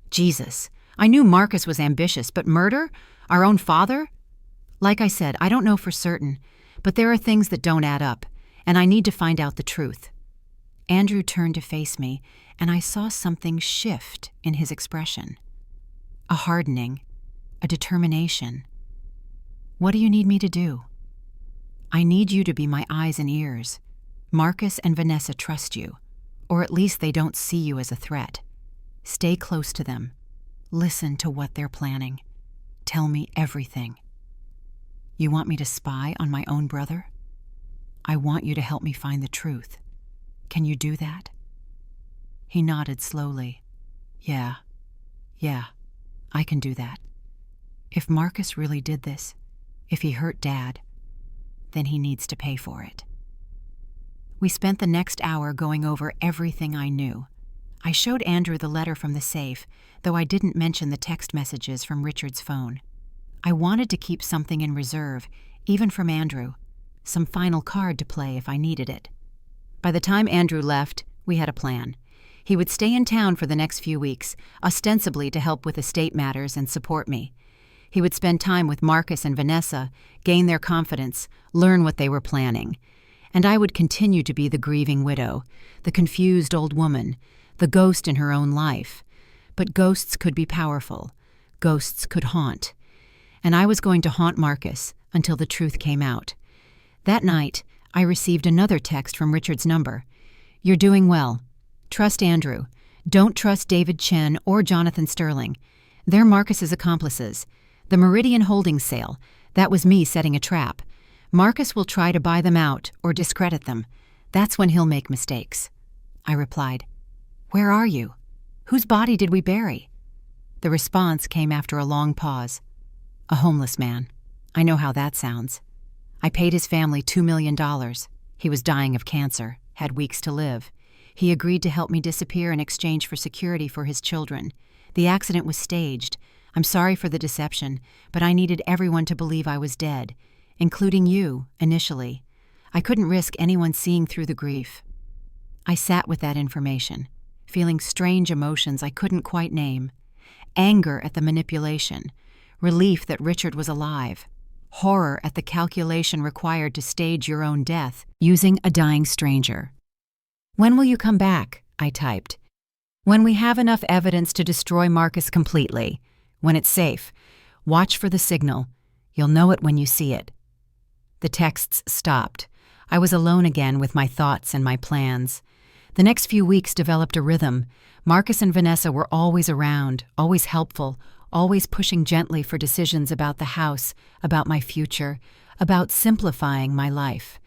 Jesus, I knew Marcus was ambitious, but murder? Our own father? Like I said, I don't know for certain, but there are things that don't add up, and I need to find out the truth. Andrew turned to face me, and I saw something shift in his expression. A hardening, a determination. What do you need me to do? I need you to be my eyes and ears. Marcus and Vanessa trust you, or at least they don't see you as a threat. Stay close to them. Listen to what they're planning. Tell me everything. You want me to spy on my own brother? I want you to help me find the truth. Can you do that? He nodded slowly. Yeah, I can do that. If Marcus really did this, if he hurt Dad, then he needs to pay for it. We spent the next hour going over everything I knew. I showed Andrew the letter from the safe, though I didn't mention the text messages from Richard's phone. I wanted to keep something in reserve, even from Andrew, some final card to play if I needed it. By the time Andrew left, we had a plan. He would stay in town for the next few weeks, ostensibly to help with estate matters and support me. He would spend time with Marcus and Vanessa, gain their confidence, learn what they were planning. And I would continue to be the grieving widow, the confused old woman, the ghost in her own life. But ghosts could be powerful. Ghosts could haunt. And I was going to haunt Marcus until the truth came out. That night, I received another text from Richard's number. You're doing well. Trust Andrew. Don't trust David Chen or Jonathan Sterling. They're Marcus's accomplices. The Meridian Holdings sale, that was me setting a trap. Marcus will try to buy them out or discredit them. That's when he'll make mistakes. I replied, Where are you? Whose body did we bury? The response came after a long pause. A homeless man. I know how that sounds. I paid his family $2 million. He was dying of cancer, had weeks to live. He agreed to help me disappear in exchange for security for his children. The accident was staged. I'm sorry for the deception, but I needed everyone to believe I was dead, including you, initially. I couldn't risk anyone seeing through the grief. I sat with that information, feeling strange emotions I couldn't quite name. Anger at the manipulation, relief that Richard was alive, horror at the calculation required to stage your own death using a dying stranger. When will you come back? I typed. When we have enough evidence to destroy Marcus completely. When it's safe. Watch for the signal. You'll know it when you see it. The texts stopped. I was alone again with my thoughts and my plans. The next few weeks developed a rhythm. Marcus and Vanessa were always around, always helpful, always pushing gently for decisions about the house, about my future, about simplifying my life.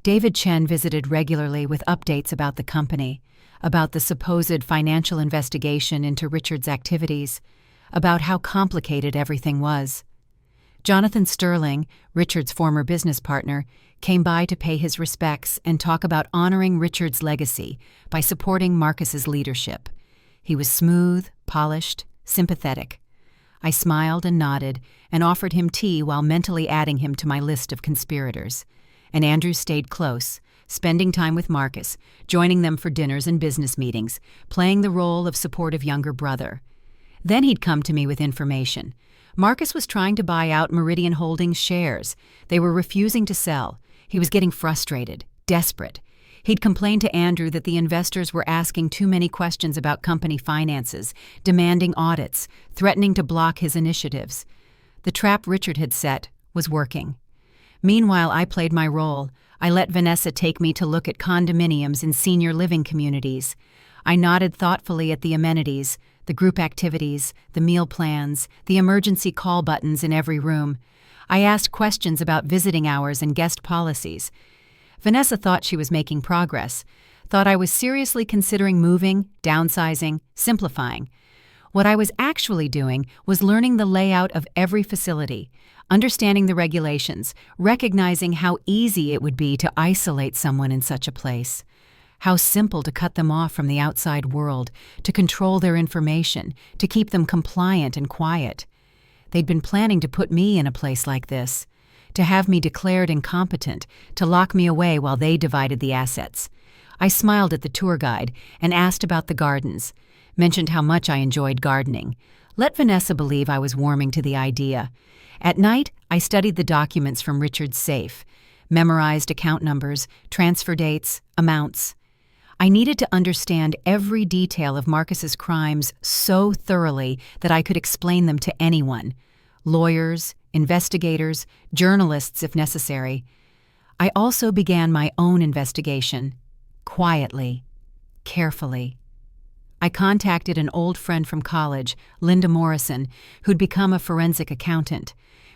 David Chen visited regularly with updates about the company, about the supposed financial investigation into Richard's activities, about how complicated everything was. Jonathan Sterling, Richard's former business partner, came by to pay his respects and talk about honoring Richard's legacy by supporting Marcus's leadership. He was smooth, polished, sympathetic. I smiled and nodded and offered him tea while mentally adding him to my list of conspirators. And Andrew stayed close, spending time with Marcus, joining them for dinners and business meetings, playing the role of supportive younger brother. Then he'd come to me with information. Marcus was trying to buy out Meridian Holdings shares. They were refusing to sell. He was getting frustrated, desperate. He'd complained to Andrew that the investors were asking too many questions about company finances, demanding audits, threatening to block his initiatives. The trap Richard had set was working. Meanwhile, I played my role. I let Vanessa take me to look at condominiums in senior living communities. I nodded thoughtfully at the amenities, the group activities, the meal plans, the emergency call buttons in every room. I asked questions about visiting hours and guest policies. Vanessa thought she was making progress, thought I was seriously considering moving, downsizing, simplifying. What I was actually doing was learning the layout of every facility, understanding the regulations, recognizing how easy it would be to isolate someone in such a place. How simple to cut them off from the outside world, to control their information, to keep them compliant and quiet. They'd been planning to put me in a place like this, to have me declared incompetent, to lock me away while they divided the assets. I smiled at the tour guide and asked about the gardens, mentioned how much I enjoyed gardening. Let Vanessa believe I was warming to the idea. At night, I studied the documents from Richard's safe, memorized account numbers, transfer dates, amounts. I needed to understand every detail of Marcus's crimes so thoroughly that I could explain them to anyone. Lawyers, investigators, journalists if necessary. I also began my own investigation, quietly, carefully. I contacted an old friend from college, Linda Morrison, who'd become a forensic accountant.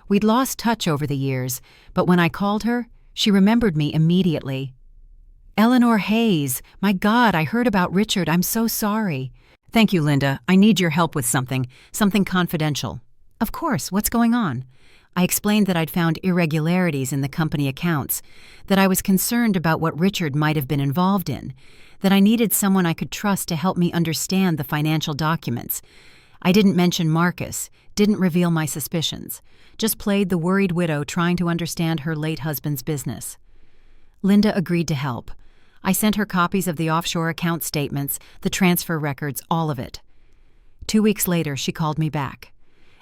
We'd lost touch over the years, but when I called her, she remembered me immediately. "Eleanor Hayes, my God, I heard about Richard. I'm so sorry." "Thank you, Linda. I need your help with something confidential." "Of course, what's going on?" I explained that I'd found irregularities in the company accounts, that I was concerned about what Richard might have been involved in, that I needed someone I could trust to help me understand the financial documents. I didn't mention Marcus, didn't reveal my suspicions, just played the worried widow trying to understand her late husband's business. Linda agreed to help. I sent her copies of the offshore account statements, the transfer records, all of it. 2 weeks later, she called me back.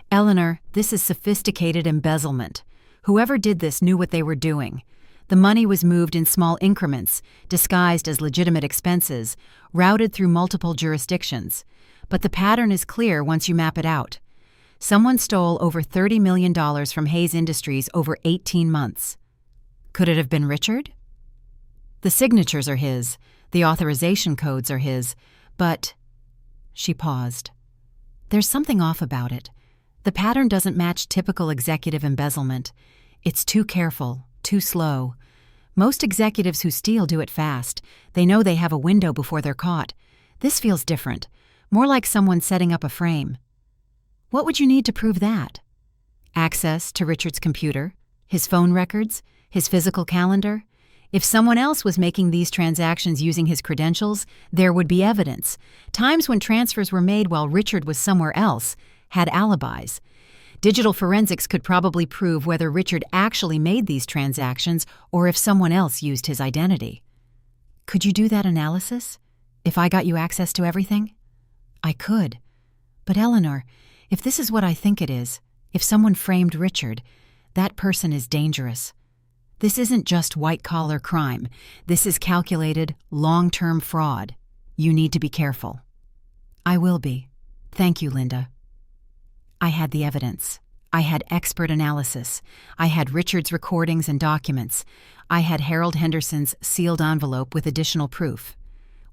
"Eleanor, this is sophisticated embezzlement. Whoever did this knew what they were doing. The money was moved in small increments, disguised as legitimate expenses, routed through multiple jurisdictions. But the pattern is clear once you map it out. Someone stole over $30 million from Hayes Industries over 18 months. Could it have been Richard? The signatures are his, the authorization codes are his, but—" She paused. "There's something off about it. The pattern doesn't match typical executive embezzlement. It's too careful, too slow. Most executives who steal do it fast. They know they have a window before they're caught. This feels different, more like someone setting up a frame." "What would you need to prove that?" "Access to Richard's computer, his phone records, his physical calendar. If someone else was making these transactions using his credentials, there would be evidence. Times when transfers were made while Richard was somewhere else, had alibis. Digital forensics could probably prove whether Richard actually made these transactions or if someone else used his identity." "Could you do that analysis? If I got you access to everything?" "I could. But Eleanor, if this is what I think it is, if someone framed Richard, that person is dangerous. This isn't just white-collar crime. This is calculated, long-term fraud. You need to be careful." "I will be. Thank you, Linda." I had the evidence. I had expert analysis. I had Richard's recordings and documents. I had Harold Henderson's sealed envelope with additional proof.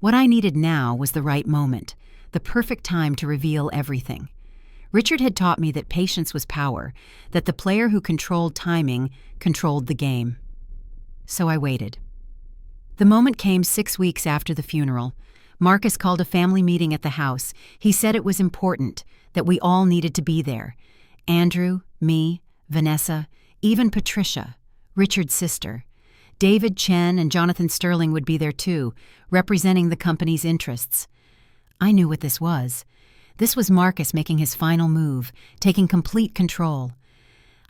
What I needed now was the right moment, the perfect time to reveal everything. Richard had taught me that patience was power, that the player who controlled timing controlled the game. So I waited. The moment came 6 weeks after the funeral. Marcus called a family meeting at the house. He said it was important, that we all needed to be there. Andrew, me, Vanessa, even Patricia, Richard's sister. David Chen and Jonathan Sterling would be there too, representing the company's interests. I knew what this was. This was Marcus making his final move, taking complete control.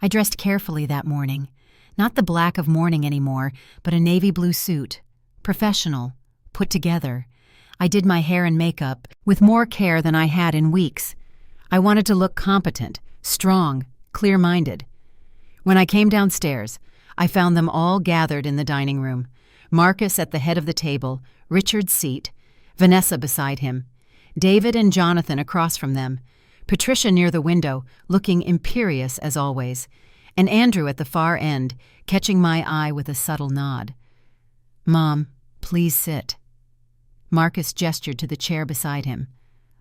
I dressed carefully that morning. Not the black of mourning anymore, but a navy blue suit. Professional, put together. I did my hair and makeup with more care than I had in weeks. I wanted to look competent, strong, clear-minded. When I came downstairs, I found them all gathered in the dining room. Marcus at the head of the table, Richard's seat, Vanessa beside him, David and Jonathan across from them, Patricia near the window, looking imperious as always, and Andrew at the far end, catching my eye with a subtle nod. "Mom, please sit." Marcus gestured to the chair beside him.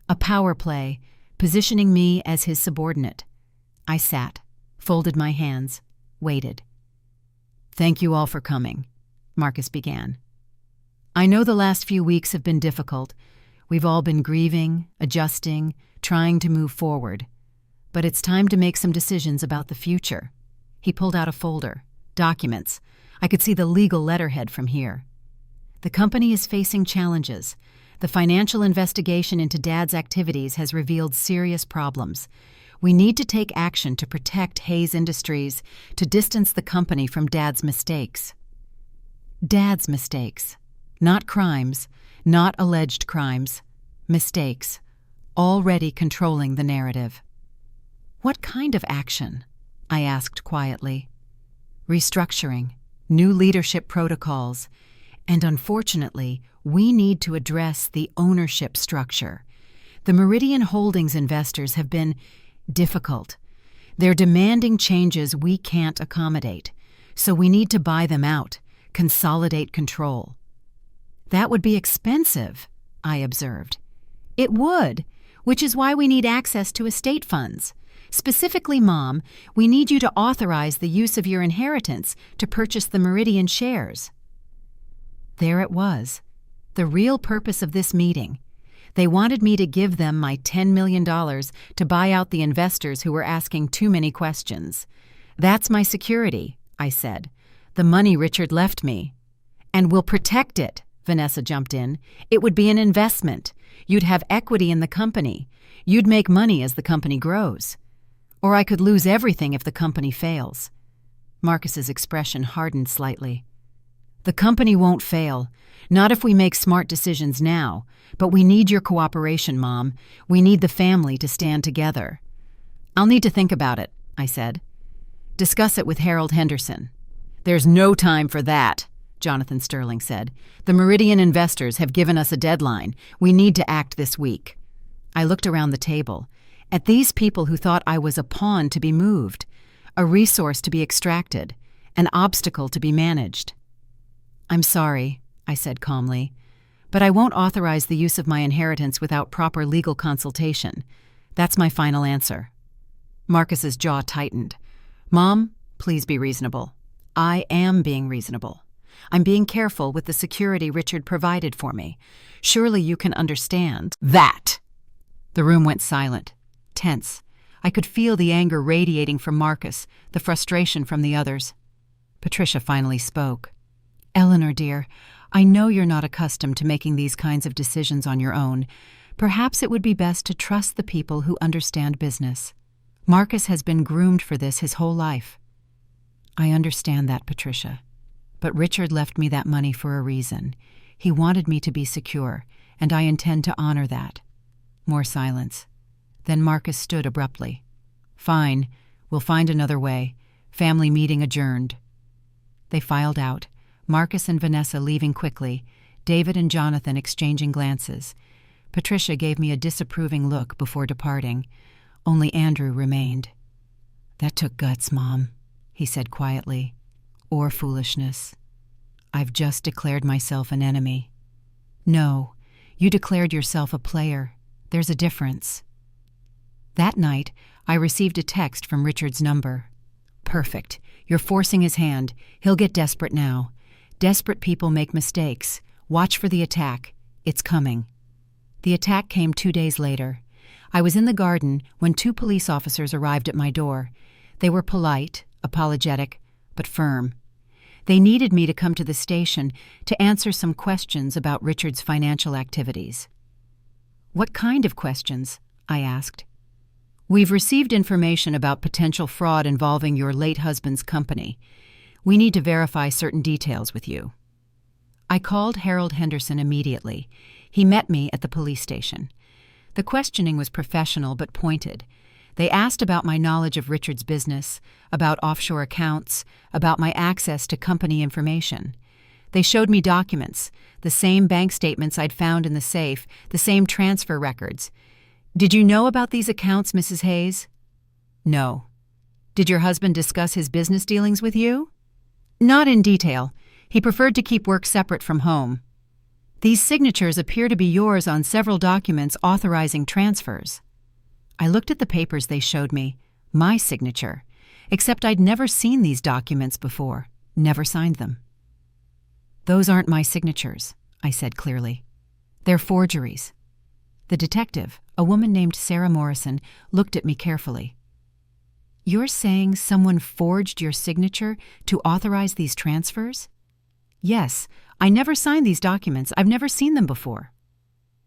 A power play, positioning me as his subordinate. I sat, folded my hands, waited. "Thank you all for coming," Marcus began. "I know the last few weeks have been difficult. We've all been grieving, adjusting, trying to move forward. But it's time to make some decisions about the future." He pulled out a folder. Documents. I could see the legal letterhead from here. "The company is facing challenges. The financial investigation into Dad's activities has revealed serious problems. We need to take action to protect Hayes Industries, to distance the company from Dad's mistakes." Dad's mistakes. Not crimes, not alleged crimes. Mistakes. already controlling the narrative. "What kind of action?" I asked quietly. "Restructuring, new leadership protocols, and unfortunately, we need to address the ownership structure. The Meridian Holdings investors have been difficult. They're demanding changes we can't accommodate, so we need to buy them out, consolidate control." "That would be expensive," I observed. "It would, which is why we need access to estate funds. Specifically, Mom, we need you to authorize the use of your inheritance to purchase the Meridian shares." There it was, the real purpose of this meeting. They wanted me to give them my $10 million to buy out the investors who were asking too many questions. "That's my security," I said. "The money Richard left me." "And we'll protect it," Vanessa jumped in. "It would be an investment. You'd have equity in the company. You'd make money as the company grows. Or I could lose everything if the company fails." Marcus's expression hardened slightly. "The company won't fail. Not if we make smart decisions now. But we need your cooperation, Mom. We need the family to stand together." "I'll need to think about it," I said. "Discuss it with Harold Henderson." "There's no time for that," Jonathan Sterling said. "The Meridian investors have given us a deadline. We need to act this week." I looked around the table, at these people who thought I was a pawn to be moved, a resource to be extracted, an obstacle to be managed. "I'm sorry," I said calmly, "but I won't authorize the use of my inheritance without proper legal consultation. That's my final answer." Marcus's jaw tightened. "Mom, please be reasonable." "I am being reasonable. I'm being careful with the security Richard provided for me. Surely you can understand that." The room went silent, tense. I could feel the anger radiating from Marcus, the frustration from the others. Patricia finally spoke. "Eleanor, dear, I know you're not accustomed to making these kinds of decisions on your own. Perhaps it would be best to trust the people who understand business. Marcus has been groomed for this his whole life." "I understand that, Patricia. But Richard left me that money for a reason. He wanted me to be secure, and I intend to honor that." More silence. Then Marcus stood abruptly. "Fine. We'll find another way. Family meeting adjourned." They filed out, Marcus and Vanessa leaving quickly, David and Jonathan exchanging glances. Patricia gave me a disapproving look before departing. Only Andrew remained. "That took guts, Mom," he said quietly. "Or foolishness. I've just declared myself an enemy." "No, you declared yourself a player. There's a difference." That night, I received a text from Richard's number. "Perfect. You're forcing his hand. He'll get desperate now. Desperate people make mistakes. Watch for the attack. It's coming." The attack came 2 days later. I was in the garden when 2 police officers arrived at my door. They were polite, apologetic, but firm. They needed me to come to the station to answer some questions about Richard's financial activities. "What kind of questions?" I asked. "We've received information about potential fraud involving your late husband's company. We need to verify certain details with you." I called Harold Henderson immediately. He met me at the police station. The questioning was professional but pointed. They asked about my knowledge of Richard's business, about offshore accounts, about my access to company information. They showed me documents, the same bank statements I'd found in the safe, the same transfer records. "Did you know about these accounts, Mrs. Hayes?" "No." "Did your husband discuss his business dealings with you?" "Not in detail. He preferred to keep work separate from home." "These signatures appear to be yours on several documents authorizing transfers." I looked at the papers they showed me, my signature, except I'd never seen these documents before, never signed them. "Those aren't my signatures," I said clearly. "They're forgeries." The detective, a woman named Sarah Morrison, looked at me carefully. "You're saying someone forged your signature to authorize these transfers?" "Yes, I never signed these documents. I've never seen them before."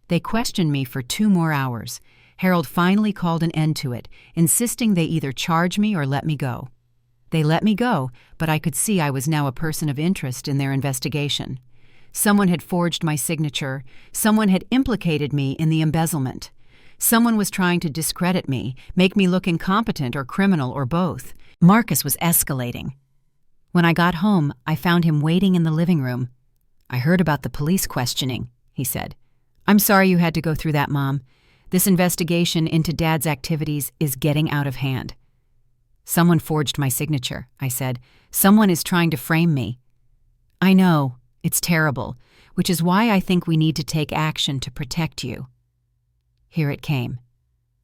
They questioned me for 2 more hours. Harold finally called an end to it, insisting they either charge me or let me go. They let me go, but I could see I was now a person of interest in their investigation. Someone had forged my signature. Someone had implicated me in the embezzlement. Someone was trying to discredit me, make me look incompetent or criminal or both. Marcus was escalating. When I got home, I found him waiting in the living room. "I heard about the police questioning," he said. "I'm sorry you had to go through that, Mom. This investigation into Dad's activities is getting out of hand." "Someone forged my signature," I said. "Someone is trying to frame me." "I know. It's terrible, which is why I think we need to take action to protect you." Here it came.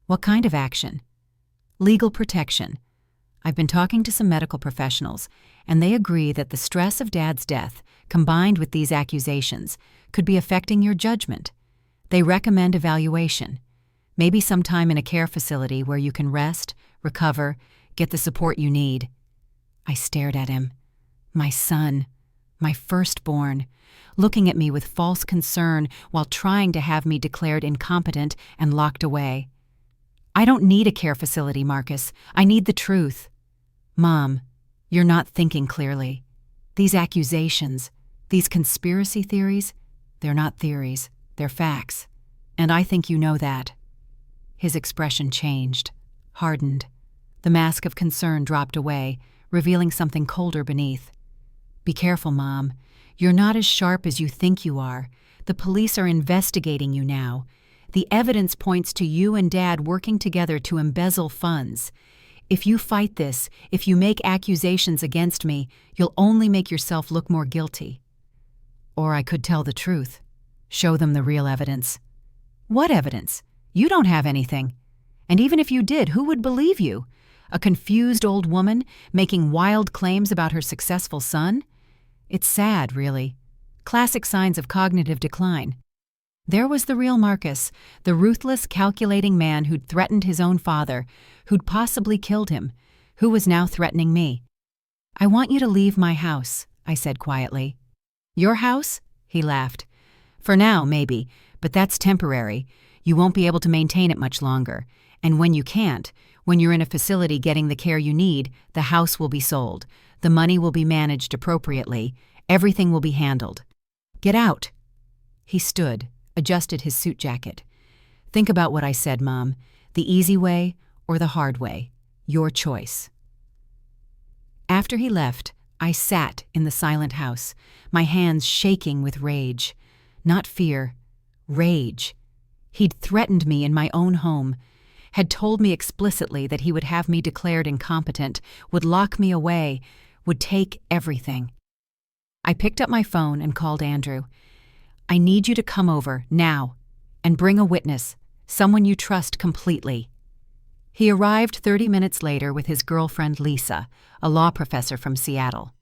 "What kind of action?" "Legal protection. I've been talking to some medical professionals, and they agree that the stress of Dad's death, combined with these accusations, could be affecting your judgment. They recommend evaluation, maybe some time in a care facility where you can rest, recover, get the support you need." I stared at him. My son, my firstborn, looking at me with false concern while trying to have me declared incompetent and locked away. "I don't need a care facility, Marcus. I need the truth." "Mom, you're not thinking clearly. These accusations, these conspiracy theories, they're not theories, they're facts. And I think you know that." His expression changed, hardened. The mask of concern dropped away, revealing something colder beneath. "Be careful, Mom. You're not as sharp as you think you are. The police are investigating you now. The evidence points to you and Dad working together to embezzle funds. If you fight this, if you make accusations against me, you'll only make yourself look more guilty." Or I could tell the truth, show them the real evidence. "What evidence? You don't have anything. And even if you did, who would believe you? A confused old woman making wild claims about her successful son? It's sad, really. Classic signs of cognitive decline." There was the real Marcus, the ruthless, calculating man who'd threatened his own father, who'd possibly killed him, who was now threatening me. "I want you to leave my house," I said quietly. "Your house?" He laughed. "For now, maybe, but that's temporary. You won't be able to maintain it much longer. And when you can't, when you're in a facility getting the care you need, the house will be sold. The money will be managed appropriately. Everything will be handled. Get out." He stood, adjusted his suit jacket. "Think about what I said, Mom. The easy way or the hard way. Your choice." After he left, I sat in the silent house, my hands shaking with rage. Not fear, rage. He'd threatened me in my own home, had told me explicitly that he would have me declared incompetent, would lock me away, would take everything. I picked up my phone and called Andrew. "I need you to come over, now, and bring a witness, someone you trust completely." He arrived 30 minutes later with his girlfriend Lisa, a law professor from Seattle.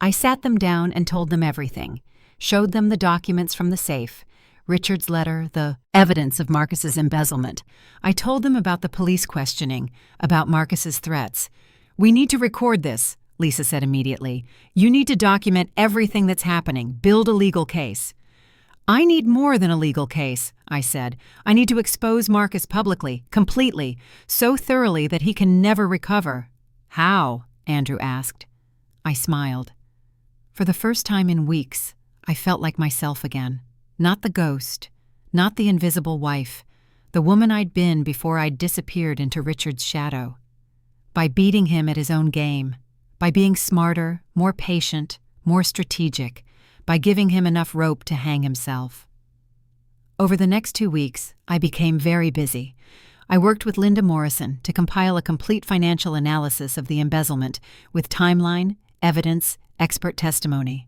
I sat them down and told them everything, showed them the documents from the safe, Richard's letter, the evidence of Marcus's embezzlement. I told them about the police questioning, about Marcus's threats. "We need to record this," Lisa said immediately. "You need to document everything that's happening, build a legal case." "I need more than a legal case," I said. "I need to expose Marcus publicly, completely, so thoroughly that he can never recover." "How?" Andrew asked. I smiled. For the first time in weeks, I felt like myself again. Not the ghost, not the invisible wife, the woman I'd been before I'd disappeared into Richard's shadow. By beating him at his own game, by being smarter, more patient, more strategic, by giving him enough rope to hang himself. Over the next 2 weeks, I became very busy. I worked with Linda Morrison to compile a complete financial analysis of the embezzlement with timeline, evidence, expert testimony.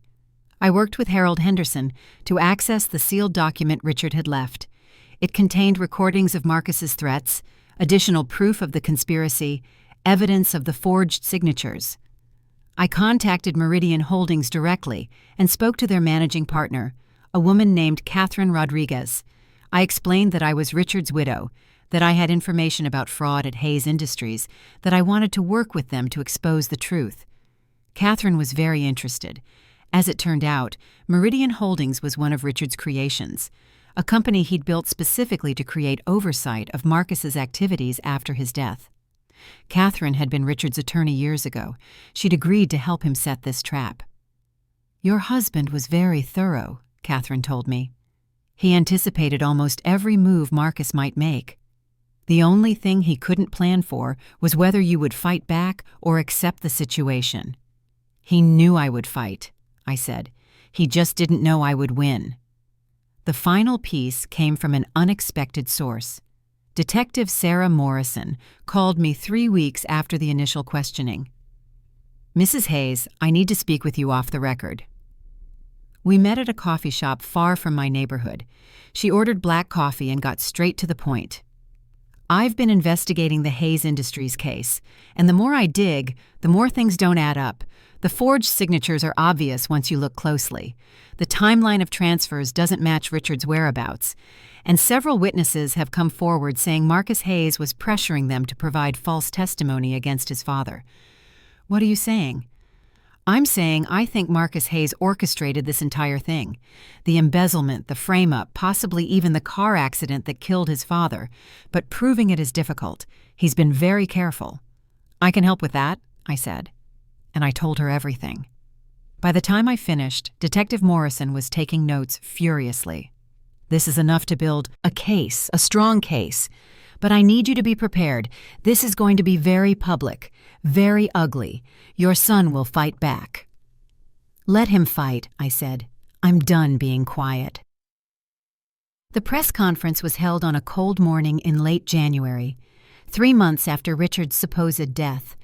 I worked with Harold Henderson to access the sealed document Richard had left. It contained recordings of Marcus's threats, additional proof of the conspiracy, evidence of the forged signatures. I contacted Meridian Holdings directly and spoke to their managing partner, a woman named Catherine Rodriguez. I explained that I was Richard's widow, that I had information about fraud at Hayes Industries, that I wanted to work with them to expose the truth. Catherine was very interested. As it turned out, Meridian Holdings was one of Richard's creations, a company he'd built specifically to create oversight of Marcus's activities after his death. Catherine had been Richard's attorney years ago. She'd agreed to help him set this trap. "Your husband was very thorough," Catherine told me. "He anticipated almost every move Marcus might make. The only thing he couldn't plan for was whether you would fight back or accept the situation. He knew I would fight, I said. He just didn't know I would win. The final piece came from an unexpected source. Detective Sarah Morrison called me 3 weeks after the initial questioning. "Mrs. Hayes, I need to speak with you off the record." We met at a coffee shop far from my neighborhood. She ordered black coffee and got straight to the point. "I've been investigating the Hayes Industries case, and the more I dig, the more things don't add up. The forged signatures are obvious once you look closely. The timeline of transfers doesn't match Richard's whereabouts, and several witnesses have come forward saying Marcus Hayes was pressuring them to provide false testimony against his father." "What are you saying?" "I'm saying I think Marcus Hayes orchestrated this entire thing. The embezzlement, the frame-up, possibly even the car accident that killed his father. But proving it is difficult. He's been very careful." "I can help with that," I said. And I told her everything. By the time I finished, Detective Morrison was taking notes furiously. "This is enough to build a case, a strong case. But I need you to be prepared. This is going to be very public, very ugly. Your son will fight back." "Let him fight," I said. "I'm done being quiet." The press conference was held on a cold morning in late January, 3 months after Richard's supposed death.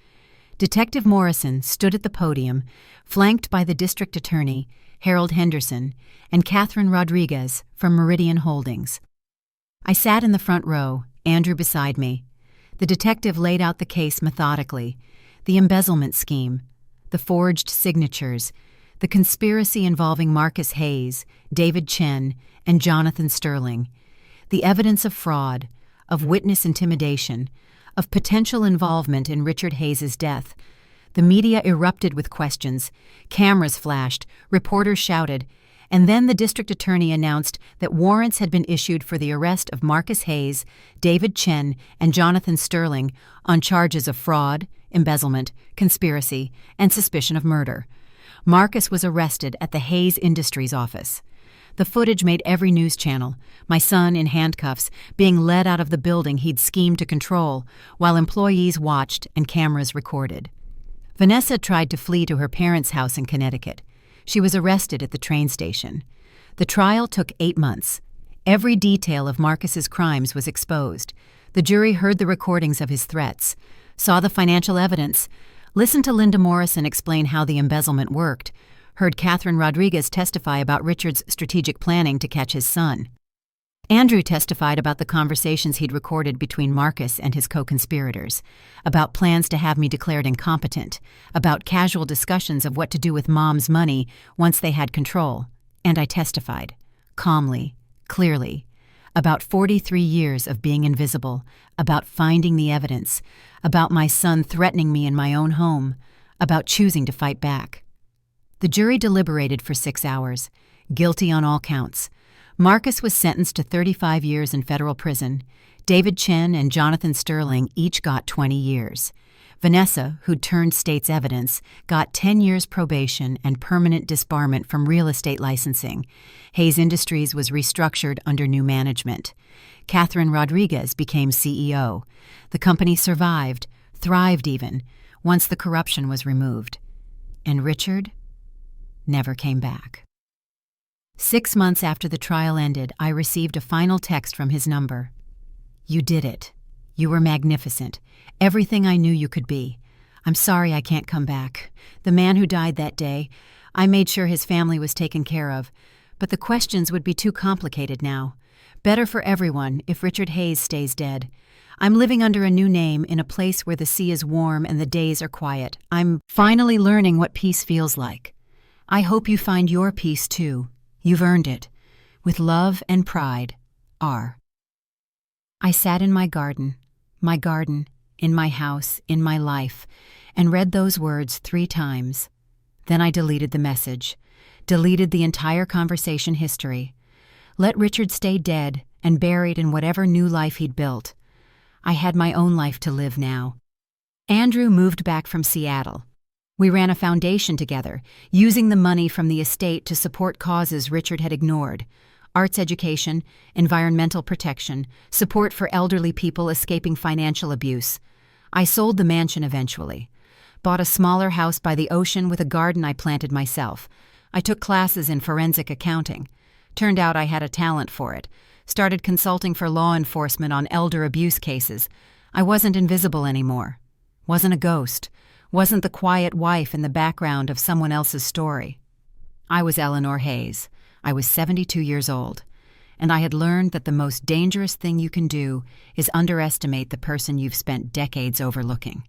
Detective Morrison stood at the podium, flanked by the district attorney, Harold Henderson, and Catherine Rodriguez from Meridian Holdings. I sat in the front row, Andrew beside me. The detective laid out the case methodically: the embezzlement scheme, the forged signatures, the conspiracy involving Marcus Hayes, David Chen, and Jonathan Sterling, the evidence of fraud, of witness intimidation, of potential involvement in Richard Hayes' death. The media erupted with questions, cameras flashed, reporters shouted, and then the district attorney announced that warrants had been issued for the arrest of Marcus Hayes, David Chen, and Jonathan Sterling on charges of fraud, embezzlement, conspiracy, and suspicion of murder. Marcus was arrested at the Hayes Industries office. The footage made every news channel, my son in handcuffs, being led out of the building he'd schemed to control, while employees watched and cameras recorded. Vanessa tried to flee to her parents' house in Connecticut. She was arrested at the train station. The trial took 8 months. Every detail of Marcus's crimes was exposed. The jury heard the recordings of his threats, saw the financial evidence, listened to Linda Morrison explain how the embezzlement worked, heard Catherine Rodriguez testify about Richard's strategic planning to catch his son. Andrew testified about the conversations he'd recorded between Marcus and his co-conspirators, about plans to have me declared incompetent, about casual discussions of what to do with Mom's money once they had control. And I testified, calmly, clearly, about 43 years of being invisible, about finding the evidence, about my son threatening me in my own home, about choosing to fight back. The jury deliberated for 6 hours, guilty on all counts. Marcus was sentenced to 35 years in federal prison. David Chen and Jonathan Sterling each got 20 years. Vanessa, who'd turned state's evidence, got 10 years probation and permanent disbarment from real estate licensing. Hayes Industries was restructured under new management. Catherine Rodriguez became CEO. The company survived, thrived even, once the corruption was removed. And Richard never came back. 6 months after the trial ended, I received a final text from his number. "You did it. You were magnificent. Everything I knew you could be. I'm sorry I can't come back. The man who died that day, I made sure his family was taken care of. But the questions would be too complicated now. Better for everyone if Richard Hayes stays dead. I'm living under a new name in a place where the sea is warm and the days are quiet. I'm finally learning what peace feels like. I hope you find your peace too. You've earned it. With love and pride, R." I sat in my garden, in my house, in my life, and read those words 3 times. Then I deleted the message, deleted the entire conversation history. Let Richard stay dead and buried in whatever new life he'd built. I had my own life to live now. Andrew moved back from Seattle. We ran a foundation together, using the money from the estate to support causes Richard had ignored. arts education, environmental protection, support for elderly people escaping financial abuse. I sold the mansion eventually. Bought a smaller house by the ocean with a garden I planted myself. I took classes in forensic accounting. Turned out I had a talent for it. Started consulting for law enforcement on elder abuse cases. I wasn't invisible anymore. Wasn't a ghost. Wasn't the quiet wife in the background of someone else's story. I was Eleanor Hayes. I was 72 years old. And I had learned that the most dangerous thing you can do is underestimate the person you've spent decades overlooking.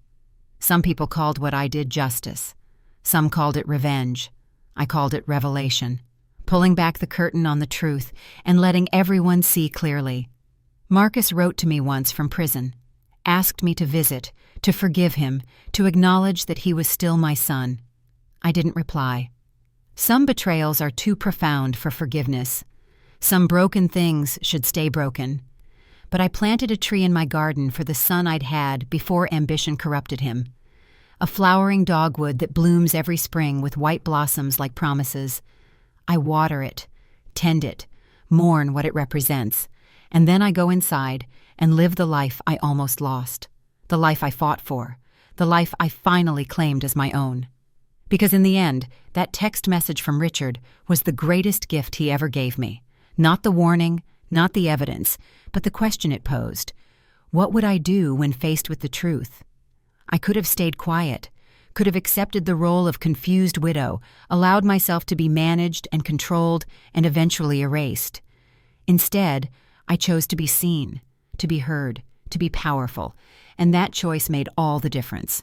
Some people called what I did justice. Some called it revenge. I called it revelation. Pulling back the curtain on the truth and letting everyone see clearly. Marcus wrote to me once from prison, asked me to visit, to forgive him, to acknowledge that he was still my son. I didn't reply. Some betrayals are too profound for forgiveness. Some broken things should stay broken. But I planted a tree in my garden for the son I'd had before ambition corrupted him. A flowering dogwood that blooms every spring with white blossoms like promises. I water it, tend it, mourn what it represents, and then I go inside and live the life I almost lost, the life I fought for, the life I finally claimed as my own. Because in the end, that text message from Richard was the greatest gift he ever gave me. Not the warning, not the evidence, but the question it posed. What would I do when faced with the truth? I could have stayed quiet, could have accepted the role of confused widow, allowed myself to be managed and controlled and eventually erased. Instead, I chose to be seen, to be heard, to be powerful, and that choice made all the difference.